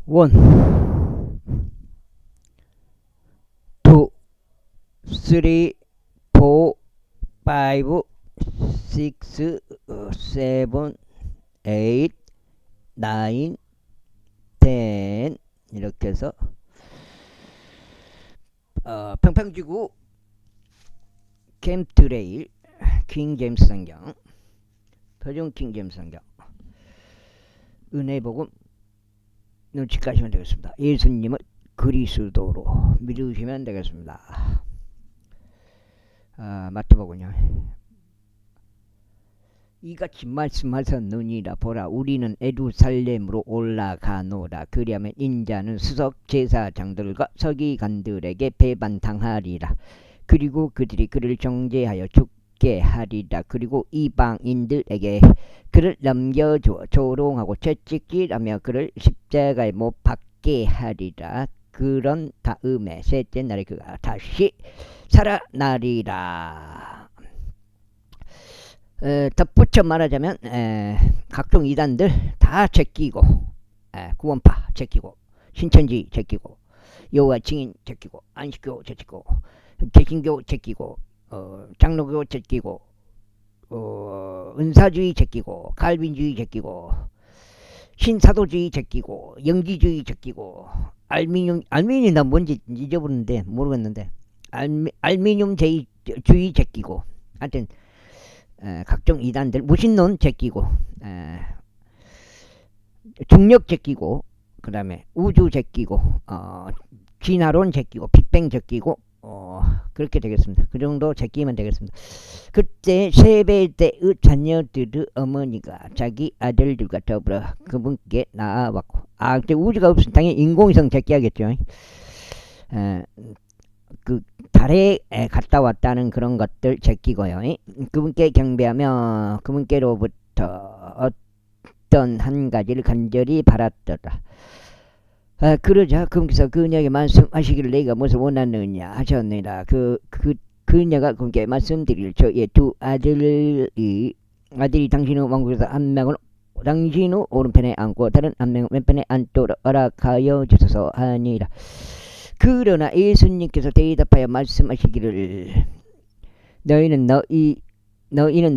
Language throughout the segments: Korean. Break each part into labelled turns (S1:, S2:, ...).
S1: 원, 투, 쓰리, 포, 파이브, 식스, 세븐, 에잇, 나인, 텐 이렇게 해서 평평지구 캠트레일 킹제임스 성경 표준 킹제임스 성경 은혜복음 눈치까지면 되겠습니다. 예수님을 그리스도로 믿으시면 되겠습니다. 마태복음요. 이같이 말씀하셨느니라. 보라, 우리는 예루살렘으로 올라가노라. 그리하면 인자는 수석 제사장들과 서기관들에게 배반당하리라. 그리고 그들이 그를 정죄하여 죽게 하리라. 그리고 이방인들에게 그를 넘겨주어 조롱하고 채찍질하며 그를 십자가에 못 박게 하리라. 그런 다음에 셋째 날에 그가 다시 살아나리라. 덧붙여 말하자면 각종 이단들 다 제끼고, 구원파 제끼고, 신천지 제끼고, 여호와 증인 제끼고, 안식교 제끼고, 개신교 제끼고, 장로교 제끼고, 은사주의 제끼고, 칼빈주의 제끼고, 신사도주의 제끼고, 영지주의 제끼고, 알미늄이 나 뭔지 잊어버렸는데 모르겠는데 알미늄 주의 제끼고, 하여튼 각종 이단들 무신론 제끼고, 중력 제끼고, 그 다음에 우주 제끼고, 진화론 제끼고, 빅뱅 제끼고, 그렇게 되겠습니다. 그 정도 제끼면 되겠습니다. 그때 세배대의 자녀들의 어머니가 자기 아들들과 더불어 그분께 나아왔고, 그때 우주가 없으면 당연히 인공위성 제끼하겠죠. 그 달에 갔다 왔다는 그런 것들 제끼고요. 그분께 경배하며 그분께로부터 어떤 한 가지를 간절히 바랐더라. 그러자 그분께서 그녀에게 말씀하시기를 내가 무엇을 원하느냐 하셨느니라. 그녀가 그분께 말씀드릴 저의 두 아들이 당신의 왕국에서 한 명을 당신의 오른편에 앉고 다른 한 명을 왼편에 앉도록 허락하여 주소서 하니라. 그러나 예수님께서 대답하여 말씀하시기를 너희는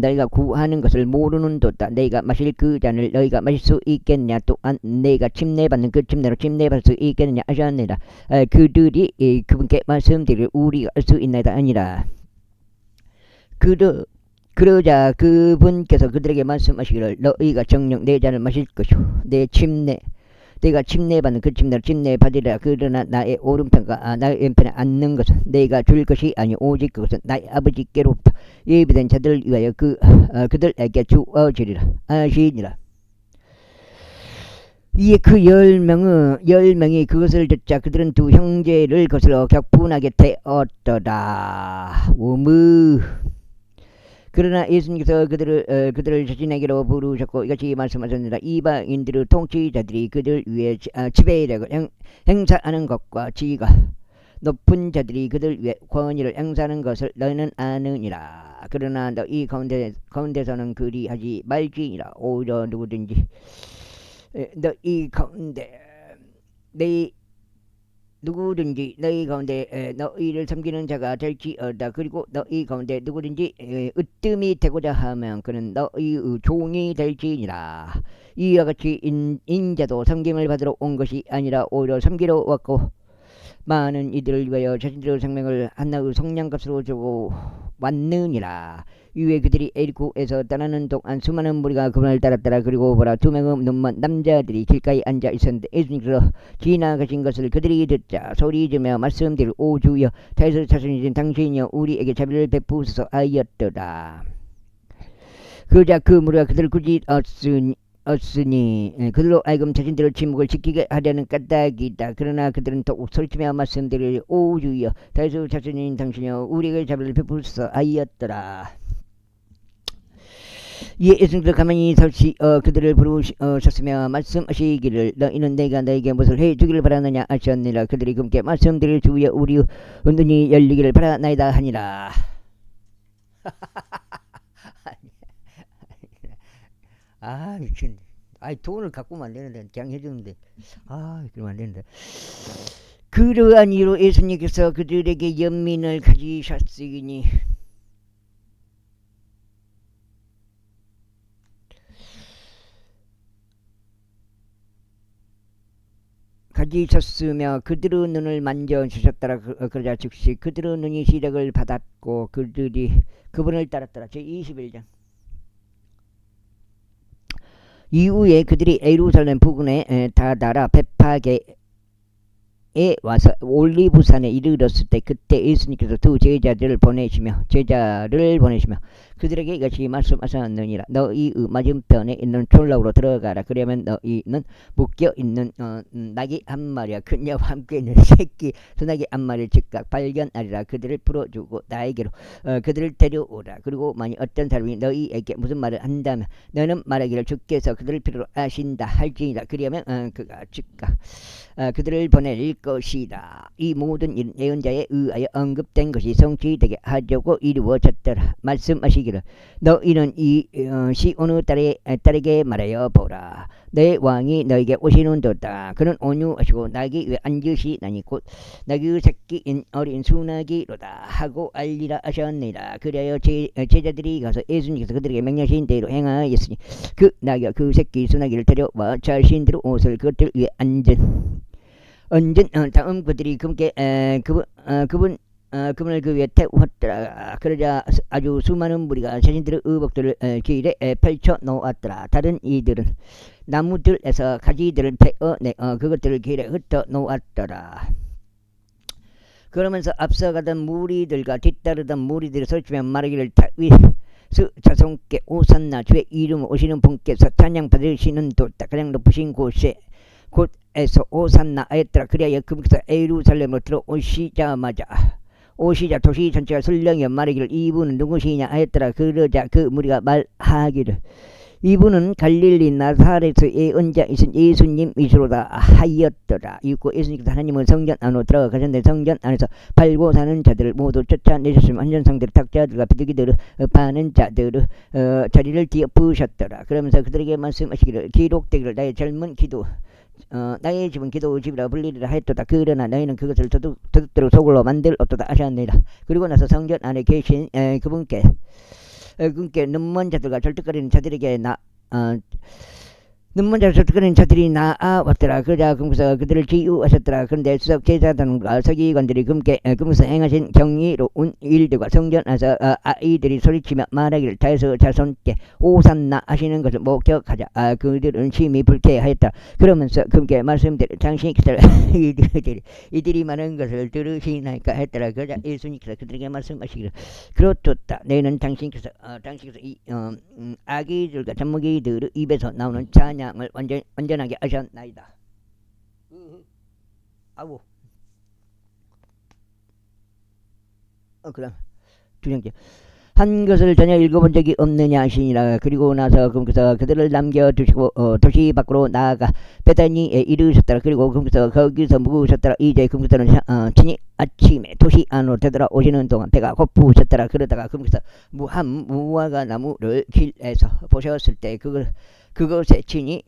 S1: 너희가 구하는 것을 모르는도다. 너희가 마실 그 잔을 너희가 마실 수 있겠냐. 또한 너희가 침례받는 그 침례로 침례받을 수 있겠느냐 하셨느니라. 그들이 그분께 말씀드릴 우리가 알 수 있나이다 아니라. 그러자 그분께서 그들에게 말씀하시기를 너희가 정녕 내 잔을 마실 것이요 내가 침례받는 그 침례로 침례받으리라. 그러나 나의 오른편과 나의 왼편에 앉는 것은 내가 줄 것이 아니오 오직 그것은 나의 아버지께로부터 예비된 자들을 위하여 그들에게 주어지리라 하시니라. 이에 그 10명이 그것을 듣자 그들은 두 형제를 거슬러 격분하게 되었더라. 그러나 예수님께서 그들을 자신에게로 부르셨고 이같이 말씀하셨느니라. 이방인들의 통치자들이 그들 위에 지배력을 행사하는 것과 지위가 높은 자들이 그들 위에 권위를 행사하는 것을 너희는 아느니라. 그러나 너희 가운데서는 그리하지 말지니라. 오히려 누구든지 너희 가운데 너희를 섬기는 자가 될지어다. 그리고 너희 가운데 누구든지 으뜸이 되고자 하면 그는 너희의 종이 될지니라. 이와 같이 인자도 섬김을 받으러 온 것이 아니라 오히려 섬기러 왔고 많은 이들을 위하여 자신들의 생명을 하나의 속량값으로 주고 왔느니라. 이후에 그들이 에리코에서 떠나는 동안 수많은 무리가 그분을 따랐더라. 그리고 보라, 두 명의 눈먼 남자들이 길가에 앉아 있었는데 예수님께서 지나가신 것을 그들이 듣자 소리지며 말씀드릴 오 주여 다윗의 자손이신 당신이여 우리에게 자비를 베푸소서 하였더라. 그러자 그 무리가 그들을 꾸짖었으니 그들로 하여금 자신들의 침묵을 지키게 하려는 까닭이다. 그러나 그들은 더욱 소리치며 말씀드릴 오 주여 다윗의 자손인 당신이여 우리에게 자비를 베푸소서 하였더라. 이에 예수님께서 가만히 그들을 부르셨으며 말씀하시기를 너희는 내가 너에게 무엇을 해주기를 바라느냐 하셨느니라. 그들이 그분께 말씀드릴 주여 우리 눈이 열리기를 바라나이다 하니라. 미친. 아이 돈을 갖고만 안 되는데 그냥 해주는데 그러면 안 되는데. 그러한 이유로 예수님께서 그들에게 연민을 가지셨으니 가지셨으며 그들의 눈을 만져주셨더라. 그러자 즉시 그들의 눈이 시력을 받았고 그들이 그분을 따랐더라. 제21장. 이후에 그들이 예루살렘 부근에 다다라 베파게에 와서 올리브산에 이르렀을 때 그때 예수님께서 두 제자를 보내시며 그들에게 이것이 말씀하셨느니라. 너희의 맞은편에 있는 촌락으로 들어가라. 그러면 너희는 묶여 있는 낙이 한 마리와 그녀와 함께 있는 새끼 소나기 한 마리를 즉각 발견하리라. 그들을 풀어주고 나에게로 그들을 데려오라. 그리고 만일 어떤 사람이 너희에게 무슨 말을 한다면 너는 말하기를 주께서 그들을 필요로 하신다 할지니라. 그러면 그가 즉각 그들을 보낼 것이다. 이 모든 일은 예언자에 의하여 언급된 것이 성취되게 하려고 이루어졌더라. 말씀하시기를 너희는 이 시온의 딸에게 말하여 보라. 내 왕이 너에게 오시는도다. 그는 온유하시고 나귀 위에 앉으시나니 곧 나귀의 새끼인 어린 수나기로다 하고 알리라 하셨느니라. 그리하여 제자들이 가서 예수님께서 그들에게 명령하신 대로 행하였으니 그 나귀와 그 새끼 수나기를 데려와 자신들의 옷을 그들 위에 얹은 다음 그들이 그분을 그 위에 태웠더라. 그러자 아주 수많은 무리가 자신들의 의복들을 길에 펼쳐 놓았더라. 다른 이들은 나무들에서 가지들을 베어내 그것들을 길에 흩어 놓았더라. 그러면서 앞서가던 무리들과 뒤따르던 무리들이 소리치며 말하기를 다윗의 자손께 오산나 주의 이름 오시는 분께서 찬양 받으시는 도다. 가장 높으신 곳에서 오산나 하였더라. 그리하여 그분께서 예루살렘으로 들어오시자 도시 전체가 술렁여 말하기를 이분은 누구시냐 하였더라. 그러자 그 무리가 말하기를 이분은 갈릴리 나사렛의 예언자이신 예수님이시로다 하였더라. 이윽고 예수님께서 하나님의 성전 안으로 들어가셨는데 성전 안에서 팔고 사는 자들을 모두 쫓아내셨으며 환전상들의 탁자들과 비둘기들을 파는 자들의 자리를 뒤엎으셨더라. 그러면서 그들에게 말씀하시기를 기록되기를 나의 젊은 기도 나의 집은 기도 집이라 불리리라 하였도다. 그러나 너희는 그것을 도둑대로 속으로 만들었도다 하셨느니라. 그리고 나서 성전 안에 계신 그분께 눈먼 자들과 절뚝거리는 자들에게 눈먼 자들이 나아왔더라. 그러자 그분께서 그들을 치유하셨더라. 그런데 수석 제사장과 서기관들이 그분께서 행하신 경이로운 일들과 성전 안에서 아이들이 소리치며 말하기를 다윗의 자손께 오산나 하시는 것을 목격하자. 그들은 심히 불쾌하였다. 그러면서 그분께 말씀드릴 당신께서 이들이 많은 것을 들으시나이까 했더라. 그러자 예수님께서 그들에게 말씀하시기를 그렇도다. 너희는 당신께서 이 아기들과 젖먹이들의 입에서 나오는 찬양을 완전하게 하셨나이다. 그럼 두 번째 한 것을 전혀 읽어본 적이 없느냐 하시니라. 그리고 나서 그분께서 그들을 남겨두시고 도시 밖으로 나아가 베다니에 이르셨더라. 그리고 그분께서 거기서 묵으셨더라. 이제 그분께서는 친히 아침에 도시 안으로 되돌아오시는 동안 배가 고프셨더라. 그러다가 그분께서 무화과 나무를 길에서 보셨을 때 그것에 친히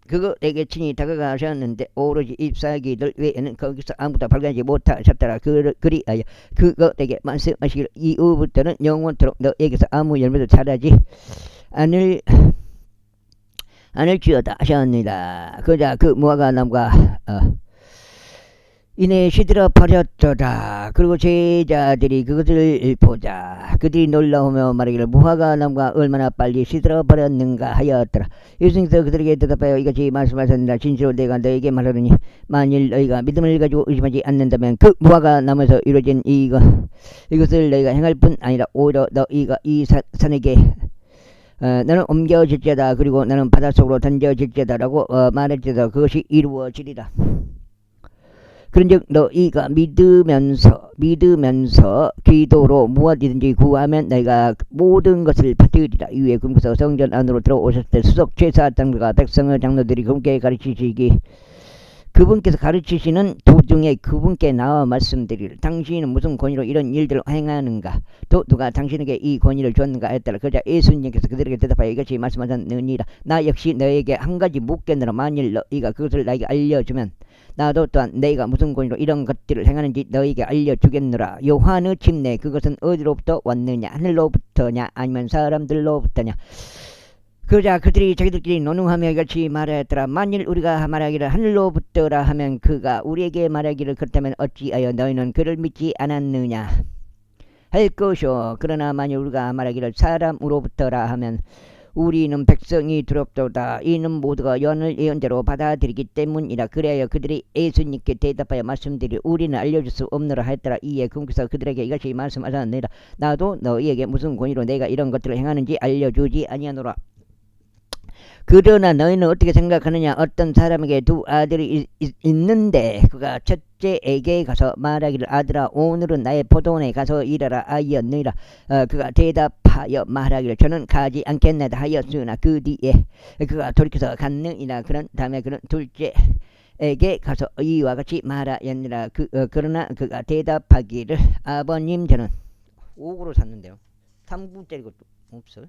S1: 그것에게 친히 다가가셨는데 오로지 잎사귀들 외에는 거기서 아무도 발견하지 못하셨더라. 그리하여 그것에게 말씀하시기를 이후부터는 영원토록 너에게서 아무 열매도 자라지 않을지어다 하셨느니라. 그러자 그 무화과 나무가 이내 시들어 버렸더라. 그리고 제자들이 그것을 보자 그들이 놀라우며 말하기를 무화과 나무가 얼마나 빨리 시들어 버렸는가 하였더라. 예수님께서 그들에게 대답하여 이같이 말씀하셨느니라. 진실로 내가 너에게 말하노니 만일 너희가 믿음을 가지고 의심하지 않는다면 그 무화과 나무에서 이루어진 이것을 너희가 행할 뿐 아니라 오히려 너희가 이 산에게 너는 옮겨질지어다 그리고 너는 바닷속으로 던져질지어다라고 말할지어다 그것이 이루어지리라. 그런즉 너희가 믿으면서 기도로 무엇이든지 구하면 너희가 모든 것을 받으리라. 이후에 그분께서 성전 안으로 들어오셨을 때 수석 제사장들과 백성의 장로들이 그분께 가르치시기 그분께서 가르치시는 도중에 그분께 나와 말씀드리를 당신은 무슨 권위로 이런 일들을 행하는가 또 누가 당신에게 이 권위를 줬는가 했더라. 그러자 예수님께서 그들에게 대답하여 이같이 말씀하셨느니라. 나 역시 너에게 한 가지 묻겠느라 만일 너희가 그것을 나에게 알려주면 나도 또한 너희가 무슨 권위로 이런 것들을 행하는지 너희에게 알려주겠노라. 요한의 침례 그것은 어디로부터 왔느냐 하늘로부터냐 아니면 사람들로부터냐. 그러자 그들이 자기들끼리 논의하며 이같이 말하였더라. 만일 우리가 말하기를 하늘로부터라 하면 그가 우리에게 말하기를 그렇다면 어찌하여 너희는 그를 믿지 않았느냐 할 것이요. 그러나 만일 우리가 말하기를 사람으로부터라 하면 우리는 백성이 두렵도다. 이는 모두가 요한을 예언자로 받아들이기 때문이라. 그래야 그들이 예수님께 대답하여 말씀드리 우리는 알려줄 수 없노라 하였더라. 이에 그분께서 그들에게 이같이 말씀하셨느니라. 나도 너희에게 무슨 권위로 내가 이런 것들을 행하는지 알려주지 아니하노라. 그러나 너희는 어떻게 생각하느냐. 어떤 사람에게 두 아들이 있는데 그가 첫째에게 가서 말하기를 아들아 오늘은 나의 포도원에 가서 일하라 하였느니라. 그가 대답하여 말하기를 저는 가지 않겠나이다 하였으나 그 뒤에 그가 돌이켜서 갔느니라. 그런 다음에 그는 둘째에게 가서 이와 같이 말하였느니라. 그러나 그가 대답하기를 아버님 저는 5구로 샀는데요 3구짜리 것도 없어요.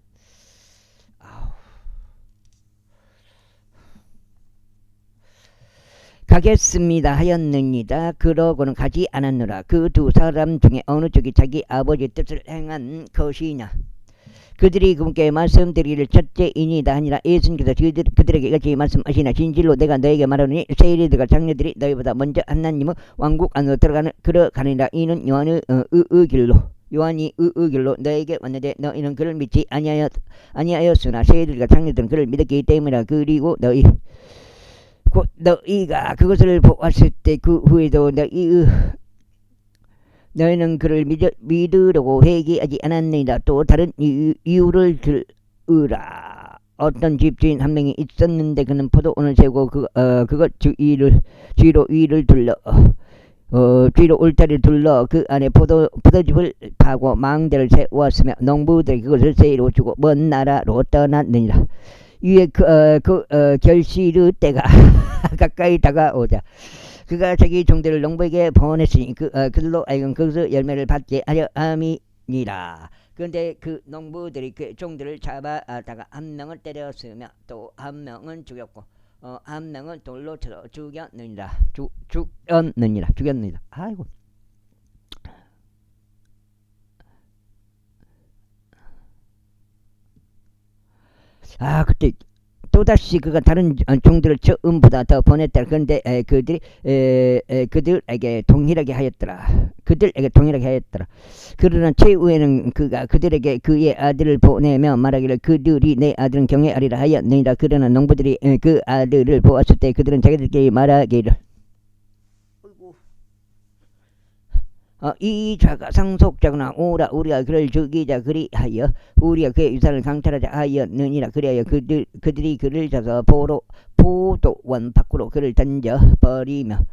S1: 가겠습니다 하였느니라. 그러고는 가지 않았노라. 그 두 사람 중에 어느 쪽이 자기 아버지의 뜻을 행한 것이냐. 그들이 그분께 말씀드리기를 첫째이니다 하니라. 예수님께서 그들에게 이같이 말씀하시나 진실로 내가 너에게 말하노니 세리들과 장녀들이 너희보다 먼저 하나님의 왕국 안으로 들어가느니라. 이는 요한이 의길로 너에게 왔는데 너희는 그를 믿지 아니하였으나 세리들과 장녀들은 그를 믿었기 때문이라. 그리고 너희가 그것을 보았을 때 그 후에도 너희는 그를 믿으려고 회개하지 않았느니라. 또 다른 이유를 들으라. 어떤 집주인 한 명이 있었는데 그는 포도원을 세우고 그것 뒤로 위를 둘러 뒤로 울타리를 둘러 그 안에 포도즙을 파고 망대를 세웠으며 농부들이 그것을 세이로 주고 먼 나라로 떠났느니라. 위에 결실의 때가 가까이 다가오자 그가 자기 종들을 농부에게 보냈으니 그들로 하여금 거기서 열매를 받게 하려 함이니라. 그런데 그 농부들이 그 종들을 잡아다가 한 명을 때렸으며 또 한 명은 죽였고 한 명은 돌로 쳐서 죽였느니라. 죽였느니라. 아이고. 그때 또다시 그가 다른 종들을 처음보다 더 보냈다. 그런데 그들에게 동일하게 하였더라. 그러나 최후에는 그가 그들에게 그의 아들을 보내며 말하기를 그들이 내 아들은 경외하리라 하였느니라. 그러나 농부들이 그 아들을 보았을 때 그들은 자기들끼리 말하기를 이 자가 상속자구나. 오라 우리가 그를 죽이자 그리하여 우리가 그의 유산을 강탈하자 하였느니라. 그리하여 그들이 그를 잡아서 포도원 밖으로 그를 던져 버리며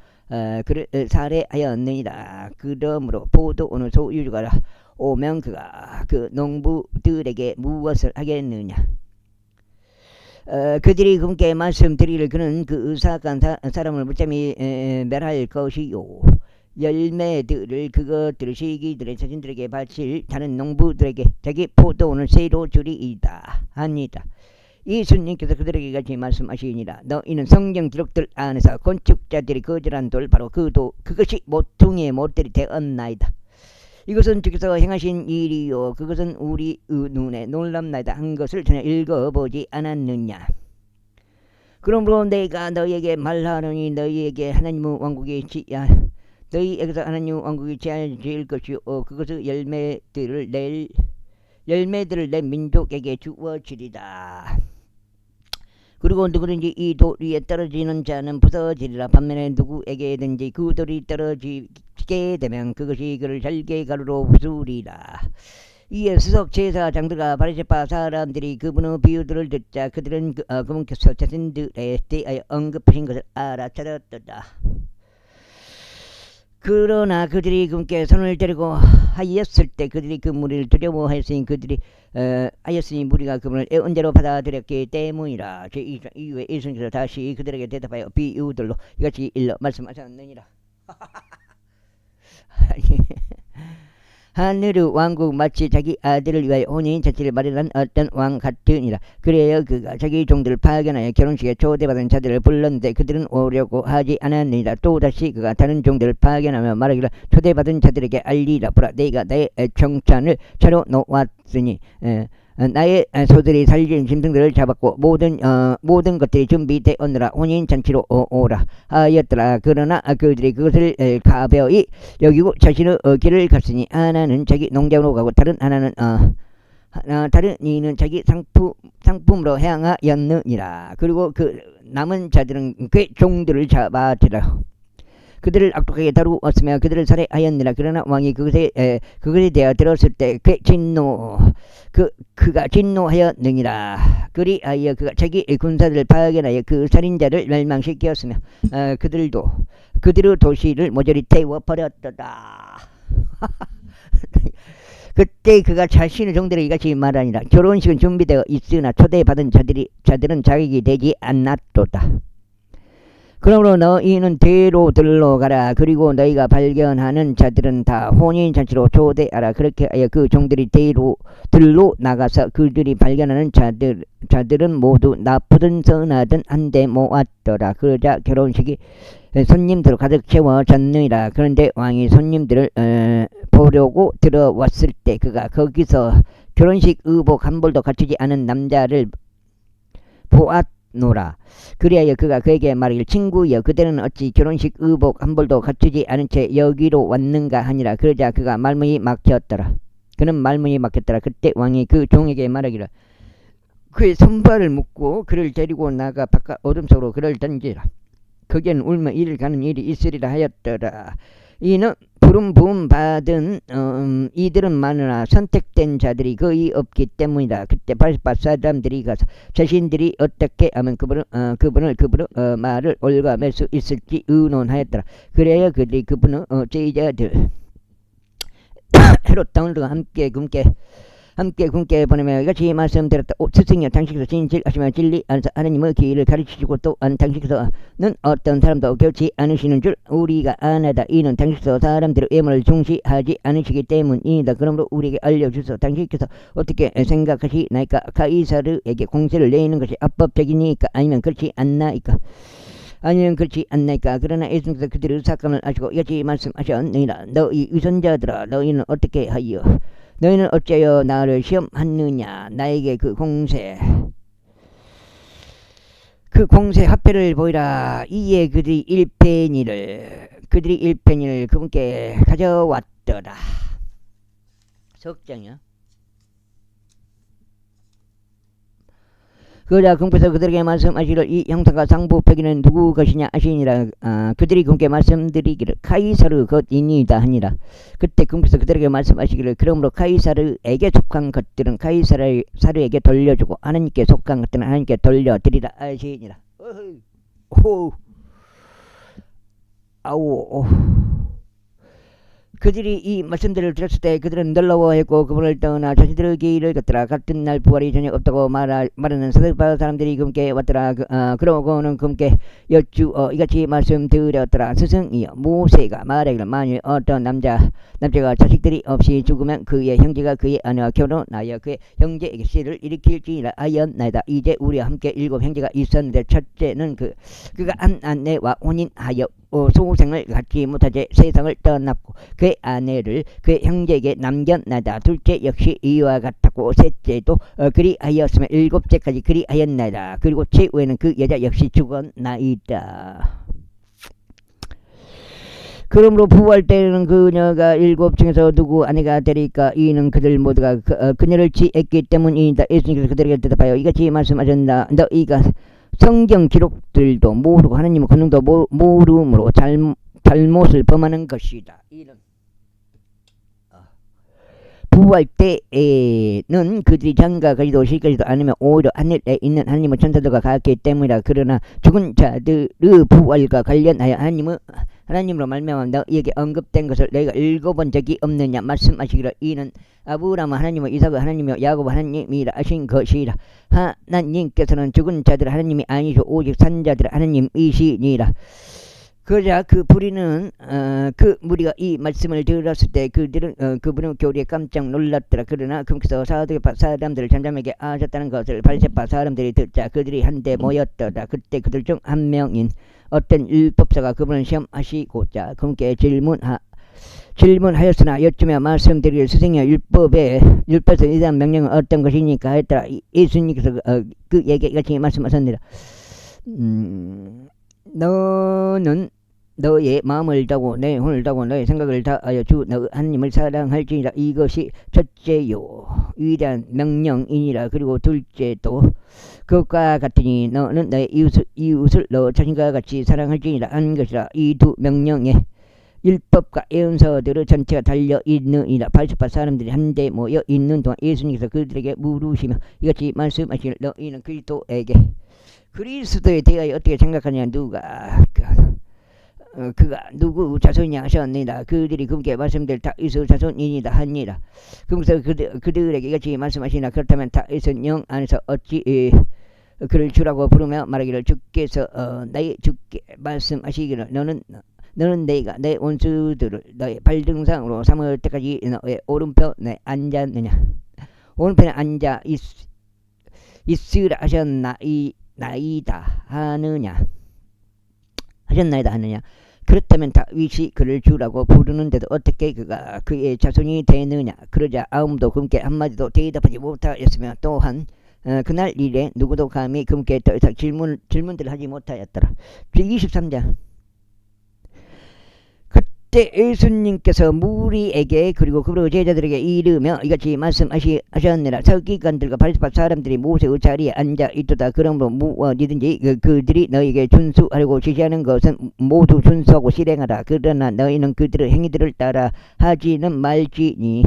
S1: 그를 살해하였느니라. 그러므로 포도원의 소유주가 오면 그가 그 농부들에게 무엇을 하겠느냐. 그들이 그분께 말씀드리기를 그는 그 사악한 사람을 무참히 멸할 것이요. 열매들을 그것들을 시기들의 자신들에게 바칠 다른 농부들에게 자기 포도원을 새로 주리이다 하니라. 예수님께서 그들에게 같이 말씀하시니라. 너희는 성경 기록들 안에서 건축자들이 거절한 돌 바로 그것이 모퉁이의 못들이 되었나이다. 이것은 주께서 행하신 일이요 그것은 우리 눈에 놀랍나이다 한 것을 전혀 읽어보지 않았느냐. 그러므로 내가 너희에게 말하노니 너희에게 하나님의 왕국이 너희에게서 하나님 왕국이 지어질 것이요 그것의 열매들을 내 민족에게 주어지리다. 그리고 누구든지 이 돌 위에 떨어지는 자는 부서지리라. 반면에 누구에게든지 그 돌이 떨어지게 되면 그것이 그를 잘게 가루로 부수리라. 이에 수석 제사장들과 바리새파 사람들이 그분의 비유들을 듣자 그들은 그분께서 자신들에 대하여 언급하신 것을 알아차렸도다. 그러나 그들이 그분께 손을 데리고 하였을 때 그들이 그 무리를 두려워하였으니 그들이 하였으니 무리가 그분을 애언자로 받아들였기 때문이라. 제2회 예수님께서 다시 그들에게 대답하여 비유들로 이같이 일러 말씀하셨느니라. 하늘의 왕국 마치 자기 아들을 위하여 혼인 잔치를 마련한 어떤 왕 같으니라. 그래야 그가 자기 종들을 파견하여 결혼식에 초대받은 자들을 불렀는데 그들은 오려고 하지 않았느니라. 또다시 그가 다른 종들을 파견하며 말하기를 초대받은 자들에게 알리라. 보라, 내가 나의 청찬을 차려 놓았으니 나의 소들이 살린 짐승들을 잡았고 모든 것들이 준비되었느라 혼인잔치로 오라 하였더라. 그러나 그들이 그것을 가벼이 여기고 자신의 길을 갔으니 하나는 자기 농장으로 가고 다른 이는 자기 상품으로 향하였느니라. 그리고 그 남은 자들은 그 종들을 잡아들라. 그들을 악독하게 다루었으며 그들을 살해하였느라. 그러나 왕이 그것에 대하여 들었을 때 그가 진노하였느니라. 그리하여 그가 자기 군사들을 파견하여 그 살인자를 멸망시켰으며 그들의 도시를 모조리 태워버렸더라. 그때 그가 자신의 종들에게 이같이 말하니라. 결혼식은 준비되어 있으나 초대받은 자들은 자격이 되지 않았도다. 그러므로 너희는 대로들로 가라. 그리고 너희가 발견하는 자들은 다 혼인잔치로 초대하라. 그렇게 하여 그 종들이 대로들로 나가서 그들이 발견하는 자들은 모두 나쁘든 선하든 한데 모았더라. 그러자 결혼식이 손님들로 가득 채워졌느니라. 그런데 왕이 손님들을 보려고 들어왔을 때 그가 거기서 결혼식 의복 한 벌도 갖추지 않은 남자를 보았노라. 그리하여 그가 그에게 말하기를 친구여, 그대는 어찌 결혼식 의복 한 벌도 갖추지 않은 채 여기로 왔는가 하니라. 그러자 그가 말문이 막혔더라. 그는 말문이 막혔더라. 그때 왕이 그 종에게 말하기를 그의 손발을 묶고 그를 데리고 나가 바깥 어둠 속으로 그를 던지라. 거기에는 울며 이를 가는 일이 있으리라 하였더라. 이는 부름 부음 받은 이들은 많으나 선택된 자들이 거의 없기 때문이다. 그때 바리새파 사람들이 가서 자신들이 어떻게 하면 그분을 말을 올가맬 수 있을지 의논하였더라. 그래야 그들이 그분의 제자들 헤롯 당을과 함께 굶게 보내며 이같이 말씀드렸다. 스승이여, 당신께서 진실하시며 진리 안에서 하나님의 길을 가르치시고 또한 당신께서는 어떤 사람도 겨우지 않으시는 줄 우리가 아나다. 이는 당신께서 사람들의 외모를 중시하지 않으시기 때문이다. 그러므로 우리에게 알려주소. 당신께서 어떻게 생각하시나이까? 가이사르에게 공세를 내는 것이 합법적이니까? 아니면 그렇지 않나이까? 그러나 예수님께서 그들의 삭감을 아시고 이같이 말씀하셨느니라. 너희 위선자들아, 너희는 어떻게 하여 너희는 어째여 나를 시험하느냐? 나에게 그 공세 화폐를 보이라. 이에 그들이 일페니를 그분께 가져왔더라. 석장이야. 그러자 그분께서 그들에게 말씀하시기를 이 형상과 상부패기는 누구 것이냐 하시니라. 그들이 그분께 말씀드리기를 카이사르 것이니이다 하니라. 그때 그분께서 그들에게 말씀하시기를 그러므로 카이사르에게 속한 것들은 카이사르에게 돌려주고 하나님께 속한 것들은 하나님께 돌려드리라 하시니라. 그들이 이 말씀들을 들었을 때 그들은 놀라워했고 그분을 떠나 자신들의 길을 걷더라. 같은 날 부활이 전혀 없다고 말하는 사드바 사람들이 그분께 왔더라. 그러고는 그분께 여쭈어 이같이 말씀드렸더라. 스승이여, 모세가 말하기를 만일 어떤 남자가 자식들이 없이 죽으면 그의 형제가 그의 아내와 결혼하여 그의 형제에게 씨를 일으킬지라 하였나이다. 이제 우리와 함께 7 형제가 있었는데 첫째는 그가 한 아내와 혼인하여 소생을 갖지 못하지 세상을 떠났고 그의 아내를 그의 형제에게 남겼나이다. 둘째 역시 이와 같았고 셋째도 그리하였으며 7째까지 그리하였나이다. 그리고 최후에는 그 여자 역시 죽었나이다. 그러므로 부활 때는 그녀가 7 중에서 누구 아내가 되리까? 이는 그들 모두가 그녀를 취했기 때문이다. 예수님께서 그들에게 대답하여 이같이 말씀하셨다. 너희가 성경 기록들도 모르고 하나님의 권능도 모름으로 잘못을 범하는 것이다. 이는 부활 때에는 그들이 장가 가지도 실까지도 않으면 오히려 하늘에 있는 하나님의 천사들과 같기 때문이다. 그러나 죽은 자들의 부활과 관련하여 하나님으로 말미암아 너희에게 언급된 것을 너희가 읽어본 적이 없느냐 말씀하시기를 이는 아브라함은 하나님은 이삭은 하나님이요 야곱 하나님이라 하신 것이라. 하나님께서는 죽은 자들 하나님이 아니시오 오직 산 자들 하나님이시니라. 그러자 그 부리는 그 무리가 이 말씀을 들었을 때 그들은 그분은 교리에 깜짝 놀랐더라. 그러나 그분께서 사람들을 잠잠하게 하셨다는 것을 바리새파 사람들이 듣자 그들이 한데 모였더라. 그때 그들 중 한 명인 어떤 율법사가 그분을 시험하시고자 그분께 질문하였으나 여쭈며 말씀드리기를 스승이여 율법에서 이러한 명령은 어떤 것이니까 했더라. 예수님께서 그에게 이같이 말씀하셨느니라. 너는 너의 마음을 다하고 내 혼을 다하고 너의 생각을 다하여 주 너 하나님을 사랑할지니라. 이것이 첫째요 위대한 명령이니라. 그리고 둘째도 그것과 같으니 너는 너의 이웃을 너 자신과 같이 사랑할지니라 하는 것이라. 이 두 명령에 율법과 예언서들의 전체가 달려있느니라. 바리새파 사람들이 한데 모여 있는 동안 예수님께서 그들에게 물으시며 이같이 말씀하시기를 너희는 그리스도에 대하여 어떻게 생각하냐. 그가 누구 자손이냐 하셨느니라. 그들이 그분께 말씀들 다윗의 자손이니라 하니라. 그래서 그들에게 이같이 말씀하시나 그렇다면 다윗은 영 안에서 어찌 그를 주라고 부르며 말하기를 주께서 주께 말씀하시기를 너는 내가 내 원수들을 너의 발등상으로 삼을 때까지 너의 오른편에 앉았느냐. 오른편에 앉아 있으라 하셨나이다 하느냐. 그렇다면 다윗이 그를 주라고 부르는데도 어떻게 그가 그의 자손이 되느냐. 그러자 아무도 그분께 한마디도 대답하지 못하였으며 또한 그날 일에 누구도 감히 그분께 더 이상 질문들을 하지 못하였더라. 23장. 그때 예수님께서 무리에게 그리고 그의 제자들에게 이르며 이같이 말씀하셨느니라. 서기관들과 바리새파 사람들이 모세의 자리에 앉아 있도다. 그러므로 무엇이든지 그들이 너에게 준수하려고 지시하는 것은 모두 준수하고 실행하라. 그러나 너희는 그들의 행위들을 따라 하지는 말지니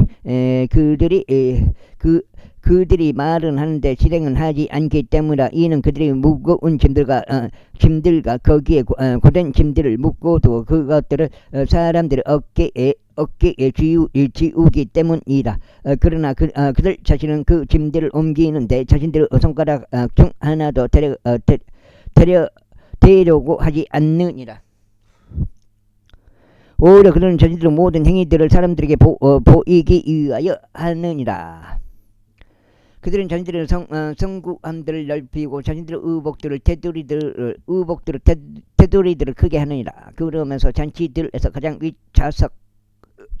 S1: 그들이 말은 하는데 실행은 하지 않기 때문이라. 이는 그들이 무거운 짐들과 거기에 고된 짐들을 묶고 두고 그것들을 사람들의 어깨에 지우기 때문이라. 그러나 그들 자신은 그 짐들을 옮기는데 자신들의 손가락 중 하나도 데려고 하지 않느니라. 오히려 그들은 자신들의 모든 행위들을 사람들에게 보이기 위하여 하느니라. 그들은 자신들의 성구함들을 넓히고 자신들의 테두리들을 크게 하느니라. 그러면서 잔치들에서 가장 윗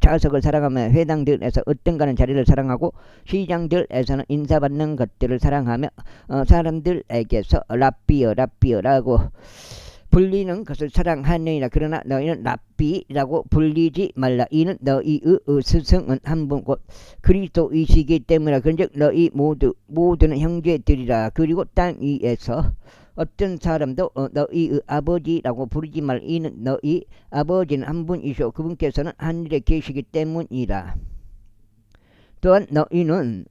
S1: 좌석을 사랑하며 회당들에서 어떤가는 자리를 사랑하고 시장들에서는 인사받는 것들을 사랑하며 사람들에게서 라삐어라고 불리는 것을 사랑하느니라. 그러나 너희는 랍비라고 불리지 말라. 이는 너희의 스승은 한 분 곧 그리스도이시기 때문이라. 그런즉 너희 모두는 형제들이라. 그리고 땅 위에서 어떤 사람도 너희의 아버지라고 부르지 말라. 이는 너희 아버지는 한 분이시오 그분께서는 하늘에 계시기 때문이라. 또한 너희는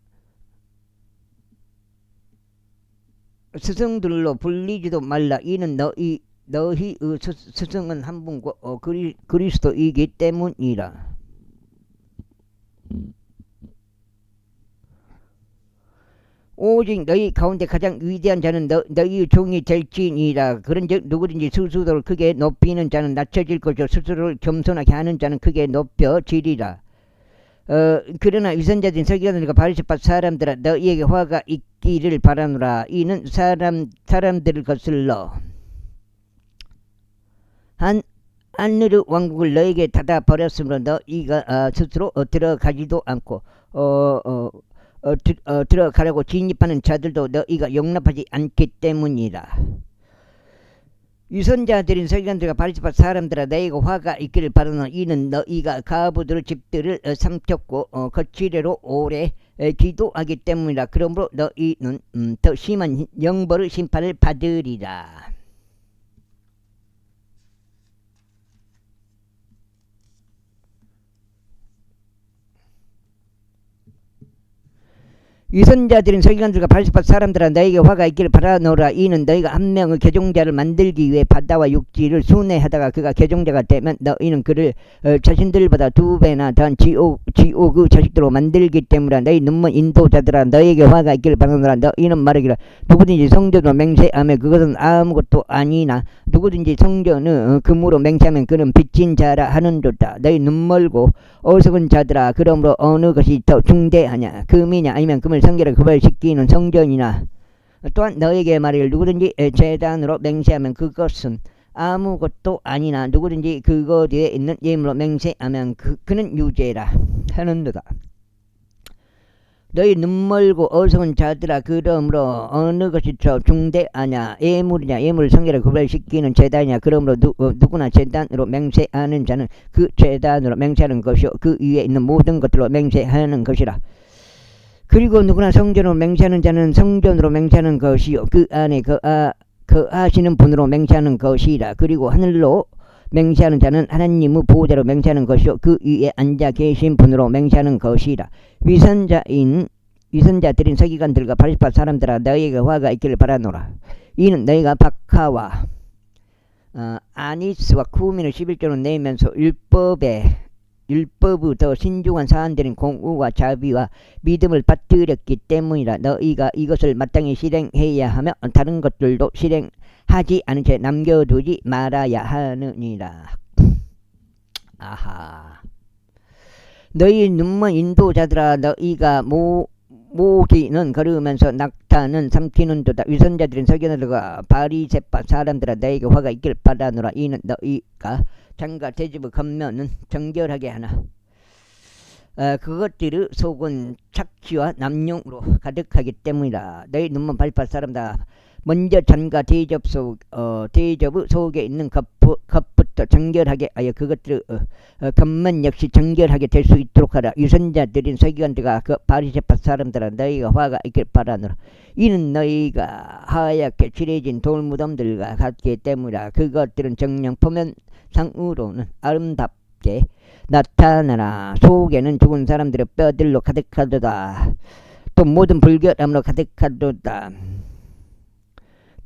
S1: 스승들로 불리지도 말라. 이는 너희의 스승은 한 분과 그리스도이기 때문이라. 오직 너희 가운데 가장 위대한 자는 너희의 종이 될지니라. 그런즉 누구든지 스스로를 크게 높이는 자는 낮춰질 것이요 스스로를 겸손하게 하는 자는 크게 높여지리라. 그러나 위선자들인 서기관들과 바리새파 사람들아 너희에게 화가 있기를 바라노라. 이는 사람들을 거슬러 하늘의 왕국을 너에게 닫아 버렸으므로 너희가 스스로 들어가지도 않고 들어가려고 진입하는 자들도 너희가 용납하지 않기 때문이라. 위선자들인 서기관들과 바리새파 사람들아 너희가 화가 있기를 바라노라. 이는 너희가 과부들의 집들을 삼켰고 거칠애로 오래 기도하기 때문이라. 그러므로 너희는 더 심한 영벌의 심판을 받으리라. 위선자들인 서기관들과 바리새파 사람들아 너에게 화가 있기를 바라노라. 이는 너희가 한 명의 개종자를 만들기 위해 바다와 육지를 순회하다가 그가 개종자가 되면 너희는 그를 자신들보다 2배나 더한 지옥의 자식들로 만들기 때문이라. 너희 눈먼 인도자들아 너에게 화가 있기를 바라노라. 너희는 말하기를 누구든지 성전으로 맹세하며 그것은 아무것도 아니나 누구든지 성전의 금으로 맹세하면 그는 빚진 자라 하는도다. 너희 눈멀고 어리석은 자들아 그러므로 어느 것이 더 중대하냐 금이냐 아니면 금을 성결하게 구별시키는 성전이나. 또한 너에게 말하기를 누구든지 제단으로 맹세하면 그것은 아무것도 아니나 누구든지 그것 뒤에 있는 예물로 맹세하면 그는 유죄라 하는도다. 너희 눈멀고 어리석은 자들아 그러므로 어느 것이 더 중대하냐 예물이냐 예물을 성결하게 구별시키는 제단이냐. 그러므로 누구나 제단으로 맹세하는 자는 그 제단으로 맹세하는 것이요 그 위에 있는 모든 것들로 맹세하는 것이라. 그리고 누구나 성전으로 맹세하는 자는 성전으로 맹세하는 것이요 그 안에 거하시는 분으로 맹세하는 것이라. 그리고 하늘로 맹세하는 자는 하나님의 보호자로 맹세하는 것이요 그 위에 앉아 계신 분으로 맹세하는 것이라. 위선자들인 서기관들과 바리새파 사람들아 너희에게 화가 있기를 바라노라. 이는 너희가 박하와 아니스와 쿠민을 11조로 내면서 율법의 더 신중한 사안들인 공의와 자비와 믿음을 빠뜨렸기 때문이라. 너희가 이것을 마땅히 실행해야 하며 다른 것들도 실행하지 않은 채 남겨두지 말아야 하느니라. 아하. 너희 눈먼 인도자들아 너희가 모기는 걸으면서 낙타는 삼키는도다. 위선자들인 서기관들과 바리새파 사람들아 너희에게 화가 있길 바라노라. 이는 너희가 장과 대접의 겉면은 정결하게 하나 그것들의 속은 착취와 남용으로 가득하기 때문이라. 너희 눈먼 바리새파 사람들아 먼저 잔과 대접의 속에 있는 겉부터 정결하게 하여 그것들의 겉만 역시 정결하게 될 수 있도록 하라. 위선자들인 서기관들과 그 바리새파 사람들아 너희가 화가 있길 바라노라. 이는 너희가 하얗게 칠해진 돌무덤들과 같기 때문이라. 그것들은 정녕 표면상으로는 아름답게 나타나라. 속에는 죽은 사람들의 뼈들로 가득하도다. 또 모든 불결함으로 가득하도다.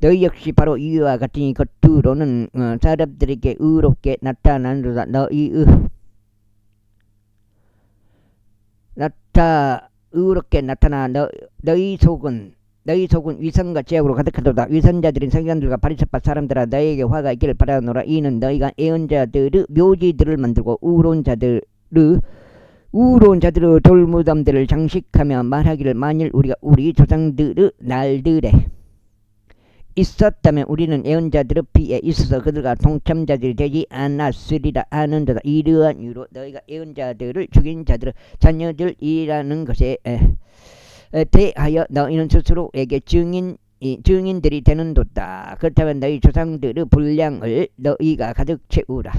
S1: 너희 역시 바로 이와 같으니 겉으로는 사람들에게 의롭게 나타나노라. 의롭게 나타나 너희 속은 위선과 죄악으로 가득하도다. 위선자들인 서기관들과 바리새파 사람들아 너희에게 화가 있기를 바라노라. 이는 너희가 애언자들의 묘지들을 만들고 우로운 자들의 돌무덤들을 장식하며 말하기를 만일 우리가 우리 조상들의 날들에 있었다면 우리는 애언자들의 피에 있어서 그들과 동참자들이 되지 않았으리라 하는도다. 이러한 이유로 너희가 애언자들을 죽인 자들의 자녀들이라는 것에 대하여 너희는 스스로에게 증인들이 되는도다. 그렇다면 너희 조상들의 분량을 너희가 가득 채우라.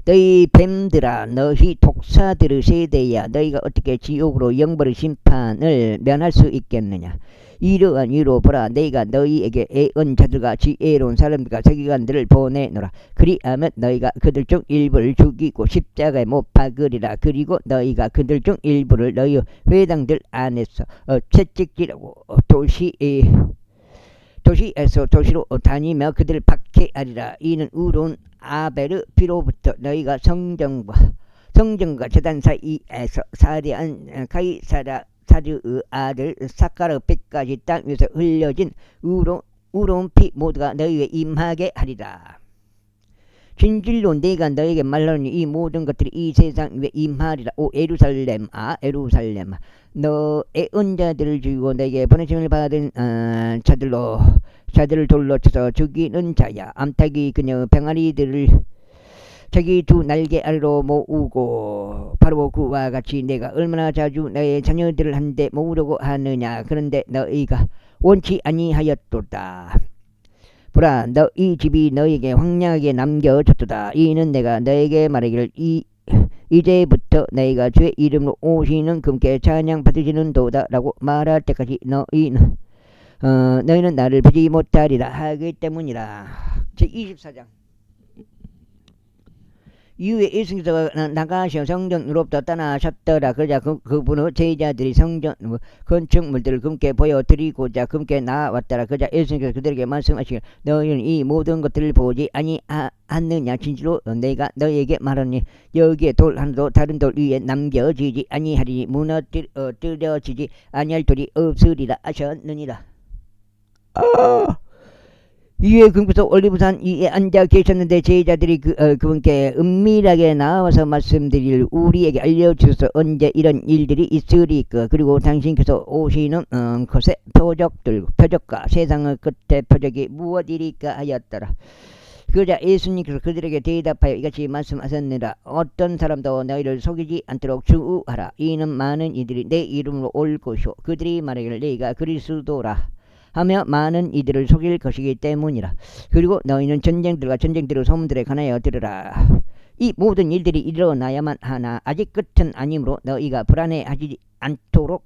S1: 너희 뱀들아 너희 독사들의 세대야 너희가 어떻게 지옥으로 영벌의 심판을 면할 수 있겠느냐. 이러한 이유로 보라 너희가 너희에게 애언자들과 지혜로운 사람들과 서기관들을 보내노라. 그리하면 너희가 그들 중 일부를 죽이고 십자가에 못 박으리라. 그리고 너희가 그들 중 일부를 너희 회당들 안에서 채찍질하고 도시에서 도시로 다니며 그들을 박해하리라. 이는 의로운 아벨의 피로부터 너희가 성전과 제단 사이에서 살해한 가이사랴의 아들 사카르의 피까지 땅 위에서 흘려진 의로운 피 모두가 너희에 임하게 하리라. 진실로 내가 너에게 말하노니 이 모든 것들이 이 세상 위에 임하리라. 오 예루살렘아 너 애언자들을 죽이고 내게 보내심을 받은 자들을 돌로 쳐서 죽이는 자야. 암탉이 그녀 병아리들을 자기 두 날개 아래로 모으고 바로 그와 같이 내가 얼마나 자주 너의 자녀들을 한데 모으려고 하느냐. 그런데 너희가 원치 아니하였도다. 보라 너희 집이 너희에게 황량하게 남겨졌도다. 이는 내가 너에게 말하기를 이제부터 너희가 주의 이름으로 오시는 금께 찬양 받으시는 도다 라고 말할 때까지 너희는 나를 보지 못하리라 하기 때문이라. 제24장 이후에 예수님께서 나가셔 성전으로부터 떠나셨더라. 그러자 그분의 제자들이 성전 건축물들을 그분께 보여드리고자 그분께 나왔더라. 그러자 예수님께서 그들에게 말씀하시기를 너희는 이 모든 것들을 보지 않느냐. 진실로 내가 너희에게 말하니 여기에 돌 하나도 다른 돌 위에 남겨지지 아니하리니 무너뜨려지지 아니할 돌이 없으리라 하셨느니라. 이에 그분께서 올리브산 위에 앉아 계셨는데 제자들이 그분께 은밀하게 나와서 말씀드릴 우리에게 알려주셔서 언제 이런 일들이 있으리까. 그리고 당신께서 오시는 것의 표적과 세상의 끝의 표적이 무엇이리까 하였더라. 그러자 예수님께서 그들에게 대답하여 이같이 말씀하셨느니라. 어떤 사람도 너희를 속이지 않도록 주의하라. 이는 많은 이들이 내 이름으로 올 것이요 그들이 말하기를 내가 그리스도라 하며 많은 이들을 속일 것이기 때문이라. 그리고 너희는 전쟁들과 전쟁들의 소문들에 관하여 들으라. 이 모든 일들이 일어나야만 하나 아직 끝은 아니므로 너희가 불안해하지 않도록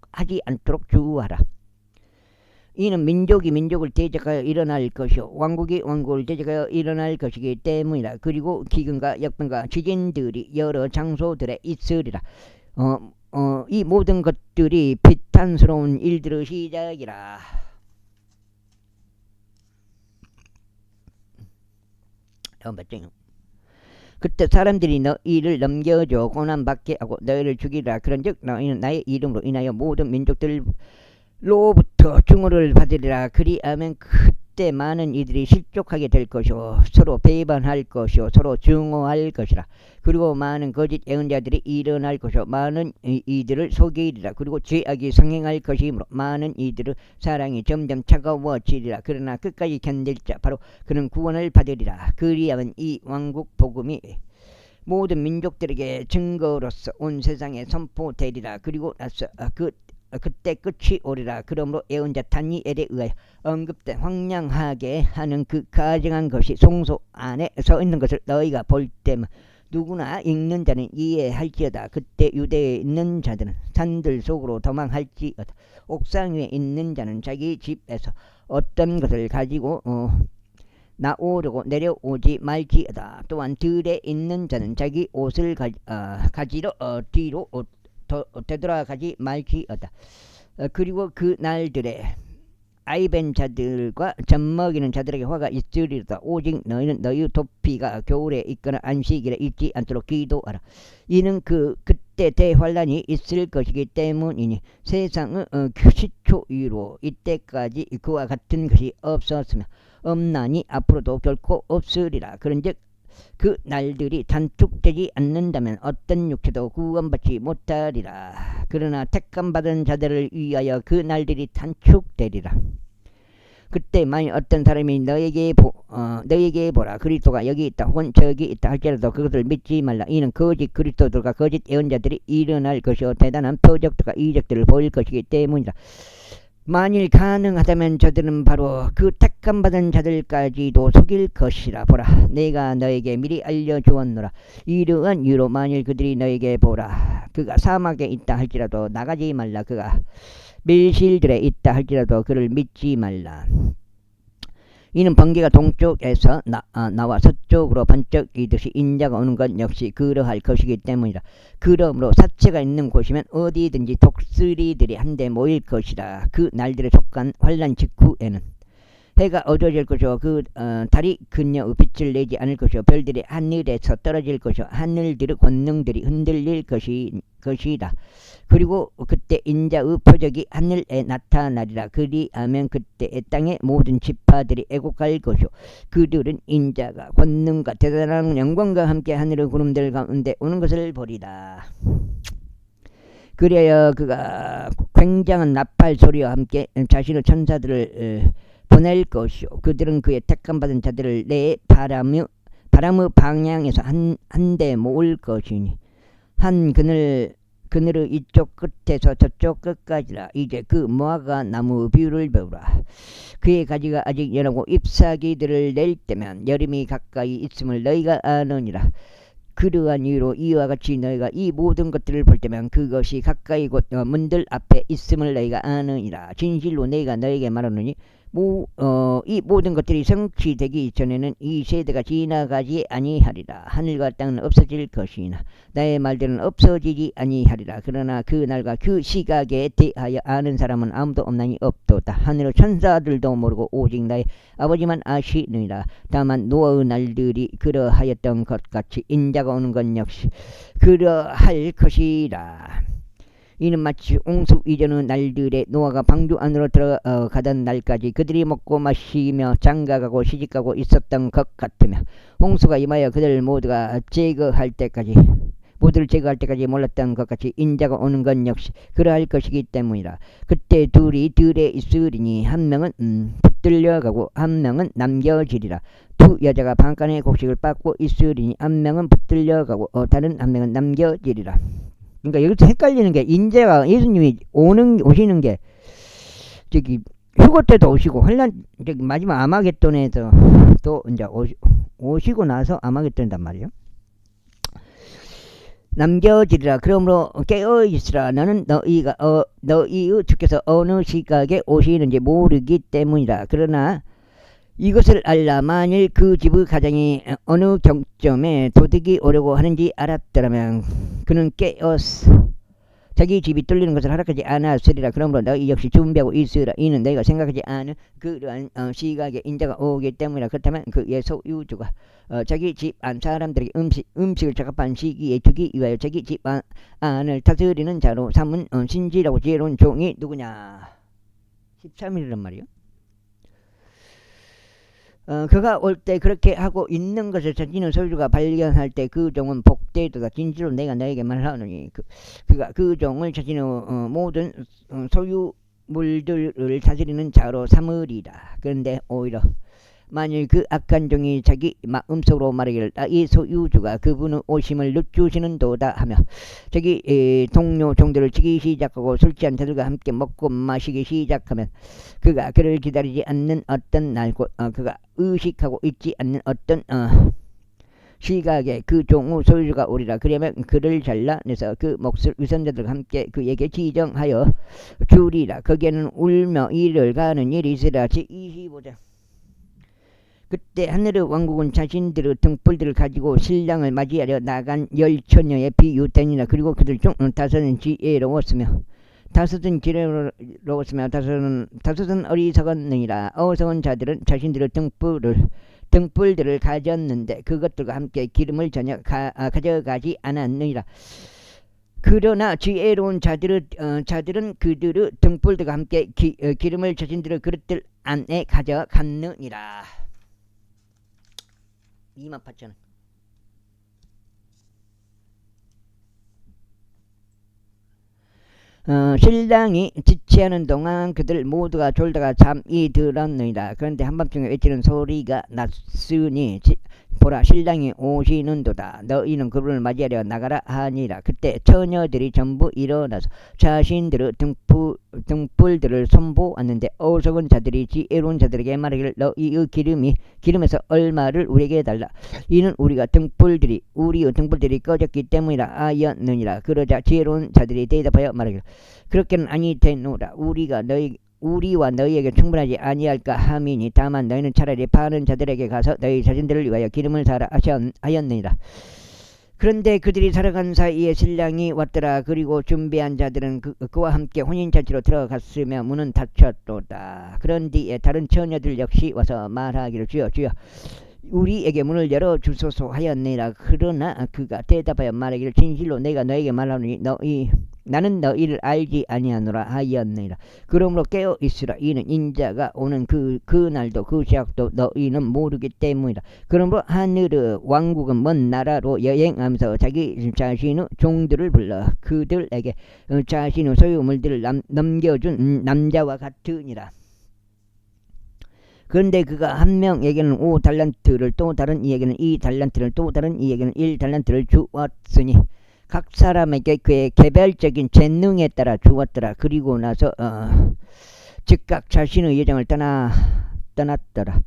S1: 주의하라. 이는 민족이 민족을 대적하여 일어날 것이요 왕국이 왕국을 대적하여 일어날 것이기 때문이라. 그리고 기근과 역병과 지진들이 여러 장소들에 있으리라. 이 모든 것들이 비탄스러운 일들의 시작이라. 그때 사람들이 너희를 넘겨줘 고난받게 하고 너희를 죽이라. 그런즉 너희는 나의 이름으로 인하여 모든 민족들로부터 증오를 받으리라. 그리하면 그때 많은 이들이 실족하게 될 것이요 서로 배반할 것이요 서로 증오할 것이라. 그리고 많은 거짓 예언자들이 일어날 것이요 많은 이들을 속이리라. 그리고 죄악이 성행할 것이므로 많은 이들의 사랑이 점점 차가워지리라. 그러나 끝까지 견딜 자 바로 그는 구원을 받으리라. 그리하면 이 왕국 복음이 모든 민족들에게 증거로서 온 세상에 선포되리라. 그리고 나서 그때 끝이 오리라. 그러므로 예언자 다니엘에 의하여 언급된 황량하게 하는 그 가증한 것이 송소 안에 서 있는 것을 너희가 볼 때면 누구나 읽는 자는 이해할지어다. 그때 유대에 있는 자들은 산들 속으로 도망할지어다. 옥상 위에 있는 자는 자기 집에서 어떤 것을 가지고 나오려고 내려오지 말지어다. 또한 들에 있는 자는 자기 옷을 가지러 뒤로 되돌아가지 말지어다. 그리고 그 날들에 아이벤 자들과 젖먹이는 자들에게 화가 있으리로다. 오직 너희는 너희 도피가 겨울에 있거나 안식일에 있지 않도록 기도하라. 이는 그때 대환란이 있을 것이기 때문이니 세상의 시초이로 이때까지 그와 같은 것이 없었으며 없나니 앞으로도 결코 없으리라. 그런즉 그 날들이 단축되지 않는다면 어떤 육체도 구원받지 못하리라. 그러나 택함받은 자들을 위하여 그 날들이 단축되리라. 그때 만일 어떤 사람이 너에게 보라 그리스도가 여기 있다 혹은 저기 있다 할지라도 그것을 믿지 말라. 이는 거짓 그리스도들과 거짓 예언자들이 일어날 것이요 대단한 표적들과 이적들을 보일 것이기 때문이라. 만일 가능하다면 저들은 바로 그 택함받은 자들까지도 속일 것이라. 보라 내가 너에게 미리 알려주었노라. 이러한 이유로 만일 그들이 너에게 보라 그가 사막에 있다 할지라도 나가지 말라. 그가 밀실들에 있다 할지라도 그를 믿지 말라. 이는 번개가 동쪽에서 나와 서쪽으로 번쩍이듯이 인자가 오는 것 역시 그러할 것이기 때문이라. 그러므로 사체가 있는 곳이면 어디든지 독수리들이 한데 모일 것이라. 그 날들에 속한 환란 직후에는 해가 어두워질 것이요 달이 그녀의 빛을 내지 않을 것이요 별들이 하늘에서 떨어질 것이요 하늘들의 권능들이 흔들릴 것이다. 그리고 그때 인자의 표적이 하늘에 나타나리라. 그리하면 그때 땅의 모든 지파들이 애곡할 것이요 그들은 인자가 권능과 대단한 영광과 함께 하늘의 구름들 가운데 오는 것을 보리라. 그래야 그가 굉장한 나팔 소리와 함께 자신의 천사들을 보낼 것이요 그들은 그의 택함받은 자들을 내 바람의 방향에서 한데 모을 것이니 한 그늘의 이쪽 끝에서 저쪽 끝까지라. 이제 그 무화과 나무 비유를 배우라. 그의 가지가 아직 연하고 잎사귀들을 낼 때면 여름이 가까이 있음을 너희가 아느니라. 그러한 이유로 이와 같이 너희가 이 모든 것들을 볼 때면 그것이 가까이 곧 문들 앞에 있음을 너희가 아느니라. 진실로 내가 너희에게 말하노니 이 모든 것들이 성취되기 전에는 이 세대가 지나가지 아니하리라. 하늘과 땅은 없어질 것이나 나의 말들은 없어지지 아니하리라. 그러나 그 날과 그 시각에 대하여 아는 사람은 아무도 없나니 없도다. 하늘의 천사들도 모르고 오직 나의 아버지만 아시느니라. 다만 노아의 날들이 그러하였던 것 같이 인자가 오는 것 역시 그러할 것이라. 이는 마치 옹수 이전의 날들에 노아가 방주 안으로 들어가던 날까지 그들이 먹고 마시며 장가가고 시집가고 있었던 것 같으며, 홍수가 임하여 그들 모두를 제거할 때까지 몰랐던 것 같이 인자가 오는 것 역시 그러할 것이기 때문이라. 그때 둘이 들에 있으리니 한 명은 붙들려가고 한 명은 남겨지리라. 두 여자가 방간의 곡식을 빻고 있으리니 한 명은 붙들려가고 다른 한 명은 남겨지리라. 그러니까 여기서 헷갈리는 게, 인자가 예수님이 오시는 게 저기 휴거 때도 오시고 혼란 저기 마지막 아마겟돈에서 또 이제 오시고 나서 아마겟돈이란 말이에요. 남겨지리라. 그러므로 깨어 있으라. 너는 너희의 주께서 어느 시각에 오시는지 모르기 때문이라. 그러나 이것을 알라. 만일 그 집의 가장이 어느 경점에 도둑이 오려고 하는지 알았더라면 그는 깨어서 자기 집이 뚫리는 것을 허락하지 않았으리라. 그러므로 너희 역시 준비하고 있으라. 이는 너희가 생각하지 않은 그러한 시각에 인자가 오기 때문이라. 그렇다면 그의 소유주가 자기 집 안 사람들에게 음식을 적합한 시기에 주기 위하여 자기 집 안을 다스리는 자로 삼은 신실하고 지혜로운 종이 누구냐. 13일이란 말이요. 그가 올 때 그렇게 하고 있는 것을 자신의 소유주가 발견할 때 그 종은 복되도다. 진실로 내가 너에게 말하노니 그가 그 종을 자신의 모든 소유물들을 다스리는 자로 삼으리라. 그런데 오히려 만일 그 악한 종이 자기 마음속으로 말하기를 이 소유주가 그분의 오심을 늦추시는도다 하며 자기 동료 종들을 치기 시작하고 술 취한 자들과 함께 먹고 마시기 시작하면, 그가 그를 기다리지 않는 어떤 날 곧 그가 의식하고 있지 않는 어떤 시각에 그 종의 소유주가 오리라. 그러면 그를 잘라내서 그 몫을 위선자들과 함께 그에게 지정하여 주리라. 거기에는 울며 이를 가는 일이 있으라. 제25장. 그때 하늘의 왕국은 자신들의 등불들을 가지고 신랑을 맞이하려 나간 10처녀에 비유되니라. 그리고 그들 중 다섯은 지혜로웠으며 다섯은 어리석었느니라. 어리석은 자들은 자신들의 등불들을 가졌는데 그것들과 함께 기름을 전혀 가져가지 않았느니라. 그러나 지혜로운 자들은 그들의 등불들과 함께 기름을 자신들의 그릇들 안에 가져갔느니라. 28,000원. 신랑이 지체하는 동안 그들 모두가 졸다가 잠이 들었느니라. 그런데 한밤중에 외치는 소리가 났으니 보라, 신랑이 오시는도다. 너희는 그분을 맞이하려 나가라 하니라. 그때 처녀들이 전부 일어나서 자신들의 등불들을 손보았는데 어리석은 자들이 지혜로운 자들에게 말하기를 너희의 기름에서 얼마를 우리에게 달라. 이는 우리의 등불들이 꺼졌기 때문이라 하였느니라. 그러자 지혜로운 자들이 대답하여 말하기를 그렇게는 아니되노라. 우리와 너희에게 충분하지 아니할까 함이니 다만 너희는 차라리 파는 자들에게 가서 너희 자신들을 위하여 기름을 사라 하였느니라. 그런데 그들이 살아간 사이에 신랑이 왔더라. 그리고 준비한 자들은 그와 함께 혼인잔치로 들어갔으며 문은 닫혔도다. 그런 뒤에 다른 처녀들 역시 와서 말하기를 주여 우리에게 문을 열어주소서 하였느니라. 그러나 그가 대답하여 말하기를 진실로 내가 너에게 말하노니 나는 너희를 알지 아니하노라 하였느니라. 그러므로 깨어 있으라. 이는 인자가 오는 그 날도 그 시각도 너희는 모르기 때문이라. 그러므로 하늘의 왕국은 먼 나라로 여행하면서 자기 자신의 종들을 불러 그들에게 자신의 소유물들을 넘겨준 남자와 같으니라. 그런데 그가 한 명에게는 5달란트를 또 다른 이에게는 2달란트를 또 다른 이에게는 1달란트를 주었으니 각 사람에게 그의 개별적인 재능에 따라 주었더라. 그리고 나서 즉각 자신의 예정을 떠났더라.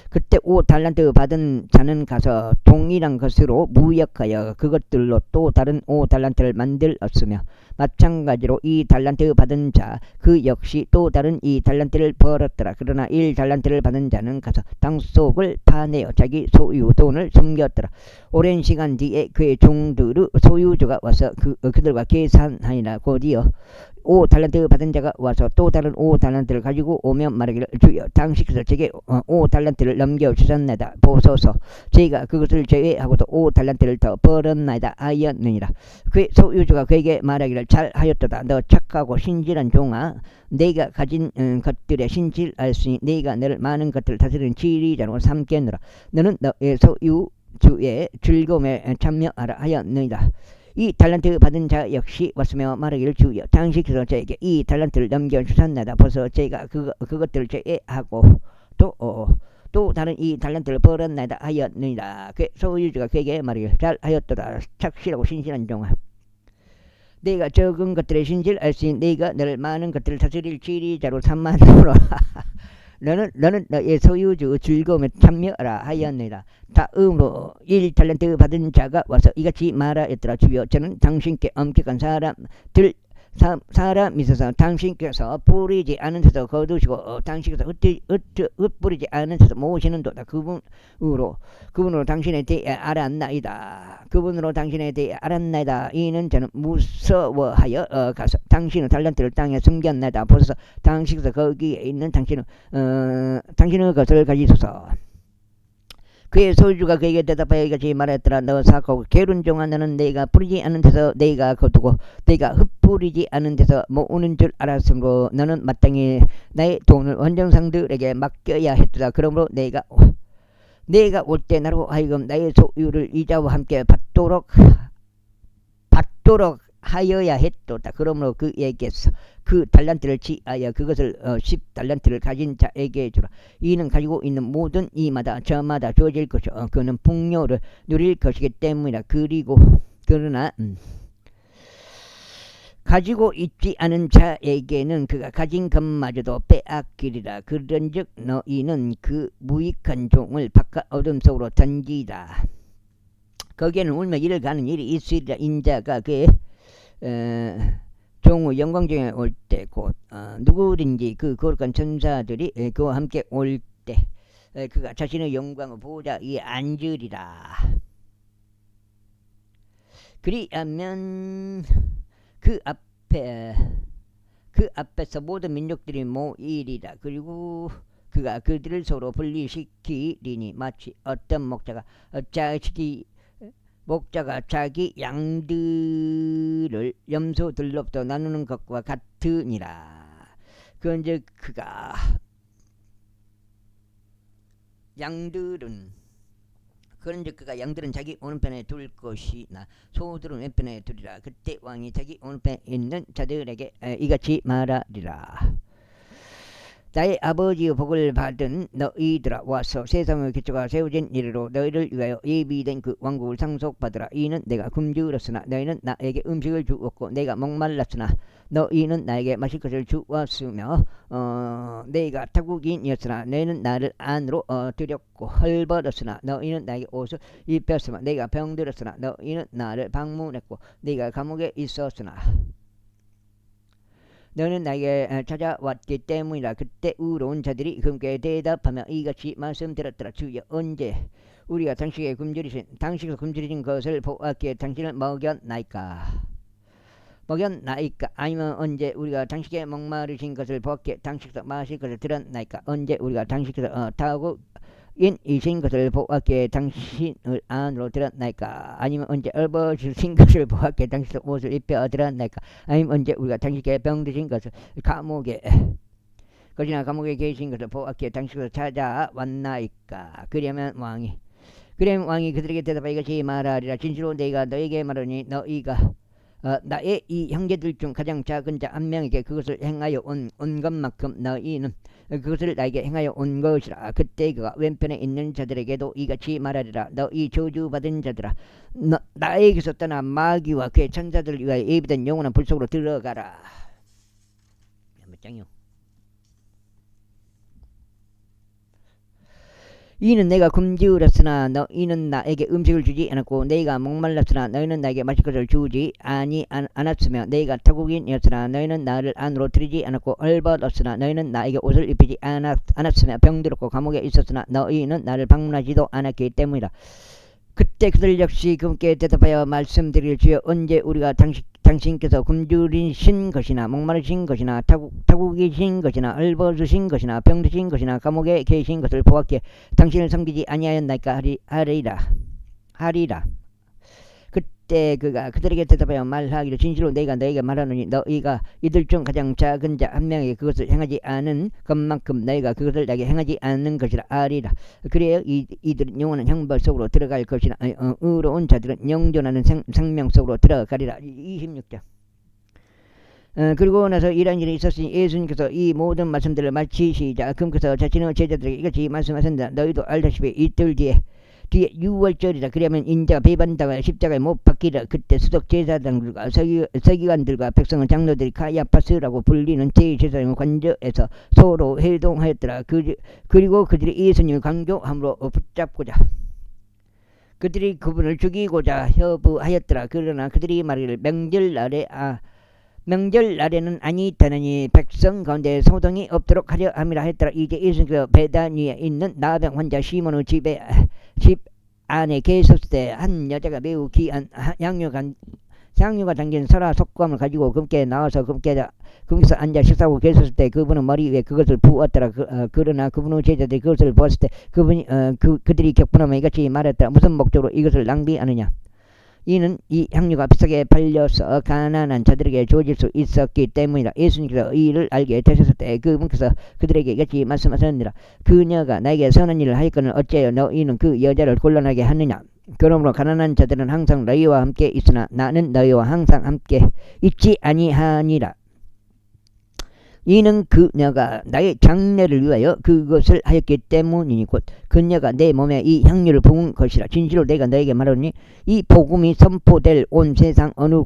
S1: 그때 5달란트 받은 자는 가서 동일한 것으로 무역하여 그것들로 또 다른 5달란트를 만들었으며 마찬가지로 이 달란트 받은 자 그 역시 또 다른 이 달란트를 벌었더라. 그러나 1달란트를 받은 자는 가서 땅속을 파내어 자기 소유 돈을 숨겼더라. 오랜 시간 뒤에 그의 종들의 소유주가 와서 그들과 계산하니라. 곧이어 5달란트 받은 자가 와서 또 다른 5달란트를 가지고 오며 말하기를 주여 당신께서 제게 5달란트를 넘겨주셨나이다. 보소서 제가 그것을 제외하고도 5달란트를 더 벌었나이다 하였느니라. 그의 소유주가 그에게 말하기를 잘하였도다. 너 착하고 신실한 종아, 내가 가진 것들의 신실할 수 있니 내가 너를 많은 것들을 다스리는 지리자로 삼겠노라. 너는 너의 소유주의 즐거움에 참여하라 하였느니라. 이 달란트 받은 자 역시 왔으며 말하기를 주여 당신께서 저에게 이 달란트를 넘겨주셨나이다. 벌써 제가 그것들을 제외하고 또 다른 이 달란트를 벌었나이다 하였느니라. 그 소유주가 그에게 말하기를 잘하였도다. 착실하고 신실한 종아, 내가 적은 것들의 신실할 수 있는 내가 너를 많은 것들을 다스릴 지리자로 삼았노라. 너는 너의 소유주 즐거움에 참여하라 하였느니라. 다음으로 1달란트 받은 자가 와서 이같이 말하였더라. 주여 저는 당신께 엄격한 사람이 있어서 당신께서 뿌리지 않은 데서 거두시고 당신께서 흩뿌리지 않은 데서 모으시는도다. 그분으로 당신에 대해 알았나이다. 이는 저는 무서워하여 가서 당신의 달란트를 땅에 숨겼나이다. 보소서 당신께서 거기에 있는 당신의 것을 가지소서. 그의 소유주가 그에게 대답하여 이같이 말했더라. 너 사악하고 게으른 종아, 너는 내가 뿌리지 않은 데서 내가 거두고 내가 흩뿌리지 않은 데서 모으는 줄 알았으므로 너는 마땅히 나의 돈을 원정상들에게 맡겨야 했도다. 그러므로 내가 올 때 나로 하여금 나의 소유를 이자와 함께 받도록 하여야 했도다. 그러므로 그에게서 그 달란트를 취하여 그것을 10달란트를 가진 자에게 주라. 이는 가지고 있는 모든 이마다 저마다 주어질 것이요 그는 풍요를 누릴 것이기 때문이라. 그러나 가지고 있지 않은 자에게는 그가 가진 것마저도 빼앗기리라. 그런즉 너희는 그 무익한 종을 바깥 어둠 속으로 던지라. 거기에는 울며 이를 가는 일이 있으리라. 인자가 그의 종의 영광 중에 올 때 곧 누구든지 그 거룩한 천사들이 그와 함께 올 때 그가 자신의 영광을 보호자 위에 앉으리라. 그리하면 그 앞에서 모든 민족들이 모이리라. 그리고 그가 그들을 서로 분리시키리니 마치 어떤 목자가 자기 양들을 염소들로부터 나누는 것과 같으니라. 그런즉 그가 양들은 자기 오른편에 둘 것이나 소들은 왼편에 두리라. 그때 왕이 자기 오른편에 있는 자들에게 이같이 말하리라. 나의 아버지의 복을 받은 너희들아, 와서 세상의 기초가 세워진 이래로 너희를 위하여 예비된 그 왕국을 상속받으라. 이는 내가 굶주렸으나 너희는 나에게 음식을 주었고, 내가 목말랐으나 너희는 나에게 마실 것을 주었으며, 내가 타국인이었으나 너희는 나를 안으로 들였고, 헐벗었으나 너희는 나에게 옷을 입혔으며, 내가 병들었으나 너희는 나를 방문했고, 내가 감옥에 있었으나 너는 나에게 찾아왔기 때문이라. 그때 의로운 자들이 그분께 대답하며 이같이 말씀드렸더라. 주여, 언제 우리가 당신께서 굶주리신 것을 보았기에 당신을 먹였나이까? 아니면 언제 우리가 당신께 목마르신 것을 보았기에 당신께서 마실 것을 들었나이까? 언제 우리가 당신께서 타국인이신 것을 보았기에 당신을 안으로 들었나이까? 아니면 언제 헐벗으신 것을 보았기에 당신께서 옷을 입혀 들었나이까? 아니면 언제 우리가 당신께 병드신 것을 감옥에 계신 것을 보았기에 당신께서 찾아왔나이까? 그러면 왕이 그들에게 대답하여 이같이 말하리라. 진실로 내가 너에게 말하니 너희가 나의 이 형제들 중 가장 작은 자 한 명에게 그것을 행하여 온 것만큼 너희는 그것을 나에게 행하여 온 것이라. 그때 그가 왼편에 있는 자들에게도 이같이 말하리라. 너희 저주받은 자들아, 나에게서 떠나 마귀와 그의 천사들을 위하여 예비된 영원한 불 속으로 들어가라. 몇 장이요? 이는 내가 굶주렸으나 너희는 나에게 음식을 주지 않았고 내가 목말랐으나 너희는 나에게 마실 것을 주지 않았으며 내가 타국인이었으나 너희는 나를 안으로 들이지 않았고 헐벗었으나 너희는 나에게 옷을 입히지 않았으며 병들었고 감옥에 있었으나 너희는 나를 방문하지도 않았기 때문이다. 그때 그들 역시 그분께 대답하여 말씀드릴지어 언제 우리가 당신께서 굶주리신 것이나 목마르신 것이나 타국이신 것이나 헐벗으신 것이나 병드신 것이나 감옥에 계신 것을 보았기에 당신을 섬기지 아니하였나이까 하리라. 그때 그가 그들에게 대답하여 말하기를 진실로 내가 너에게 말하노니 너희가 이들 중 가장 작은 자 한 명에게 그것을 행하지 않은 것만큼 너희가 그것을 내게 행하지 않는 것이라 하리라. 그래야 이들은 영원한 형벌 속으로 들어갈 것이나 의로운 자들은 영존하는 생명 속으로 들어가리라. 26장. 그리고 나서 이런 일이 있었으니 예수님께서 이 모든 말씀들을 마치시자 그분께서 자신의 제자들에게 이같이 말씀하셨습니다. 너희도 알다시피 이틀 뒤에 6월절이라. 그러면 인자가 배반당하여 십자가에 못 박히라. 그때 수석 제사장들과 서기관들과 백성은 장로들이 카야파스라고 불리는 제사장의 관저에서 서로 회동하였더라. 그리고 그들이 예수님을 강조함으로 붙잡고자 그들이 그분을 죽이고자 협의하였더라. 그러나 그들이 말하기를 명절날에는 아니다느니 백성 가운데 소동이 없도록 하려 함이라 했더라. 이제 예수님께서 베다니에 있는 나병 환자 시몬의 집 안에 계셨을 때 한 여자가 매우 귀한 향유가 담긴 설화 속감을 가지고 그분께 나와서 그분께서 앉아 식사하고 계셨을 때 그분은 머리 위에 그것을 부었더라. 그러나 그분의 제자들이 그것을 보았을 때 그들이 격분하며 이같이 말했더라. 무슨 목적으로 이것을 낭비하느냐. 이는 이 향유가 비싸게 팔려서 가난한 자들에게 주어질 수 있었기 때문이다. 예수님께서 이 일을 알게 되셨을 때 그분께서 그들에게 이같이 말씀하셨느니라. 그녀가 나에게 선한 일을 하였거늘 어찌하여 너희는 그 여자를 곤란하게 하느냐. 그러므로 가난한 자들은 항상 너희와 함께 있으나 나는 너희와 항상 함께 있지 아니하니라. 이는 그녀가 나의 장례를 위하여 그것을 하였기 때문이니 곧 그녀가 내 몸에 이 향유를 부은 것이라. 진실로 내가 너에게 말하노니 이 복음이 선포될 온 세상 어느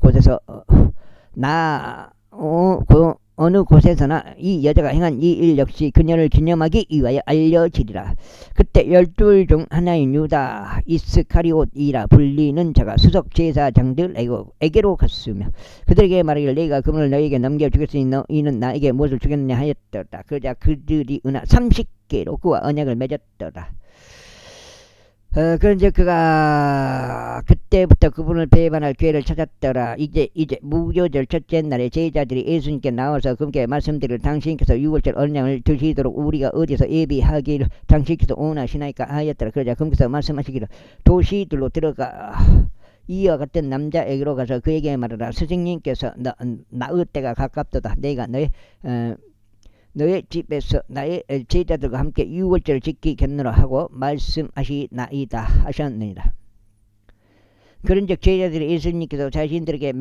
S1: 곳에서나 이 여자가 행한 이 일 역시 그녀를 기념하기 위하여 알려지리라. 그때 12 중 하나인 유다 이스카리옷이라 불리는 자가 수석 제사장들에게로 갔으며 그들에게 말하기를 내가 그분을 너희에게 넘겨주겠으니 너희는 나에게 무엇을 주겠느냐 하였더라. 그러자 그들이 은하 30개로 그와 언약을 맺었더라. 그런즉 그가 그때부터 그분을 배반할 기회를 찾았더라. 이제 무교절 첫째 날에 제자들이 예수님께 나와서 그분께 말씀드릴 당신께서 6월절 언약을 드시도록 우리가 어디서 예비하기를 당신께서 원하시나이까 하였더라. 그러자 그분께서 말씀하시기를 도시들로 들어가 이와 같은 남자에게로 가서 그에게 말하라. 스승님께서 나의 때가 가깝도다. 내가 너의 집에서 나의 제자들과 함께 6월절을 지키겠노라 하고 말씀하시나이다 하셨느니라. 그런즉 제자들이 예수님께서 자신들에게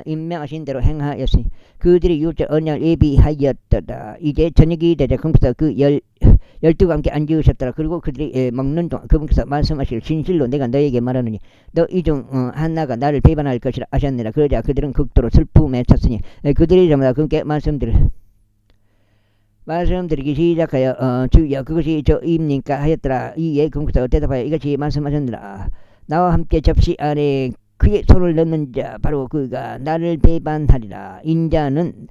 S1: 임명하신 대로 행하였으니 그들이 6월절 언약을 예비하였더라. 이제 저녁이 되자 그분께서 그 12과 함께 앉으셨더라. 그리고 그들이 먹는 동안 그분께서 말씀하시길 진실로 내가 너에게 말하노니 너희 중 하나가 나를 배반할 것이라 하셨느니라. 그러자 그들은 극도로 슬픔에 찼으니 그들이 전부 그분께 말씀드리기 시작하여 주여 그것이 저입니까 하였더라. 이에 그분께서 대답하여 이같이 말씀하셨느라. 나와 함께 접시 안에 그의 손을 넣는 자 바로 그가 나를 배반하리라. 인자는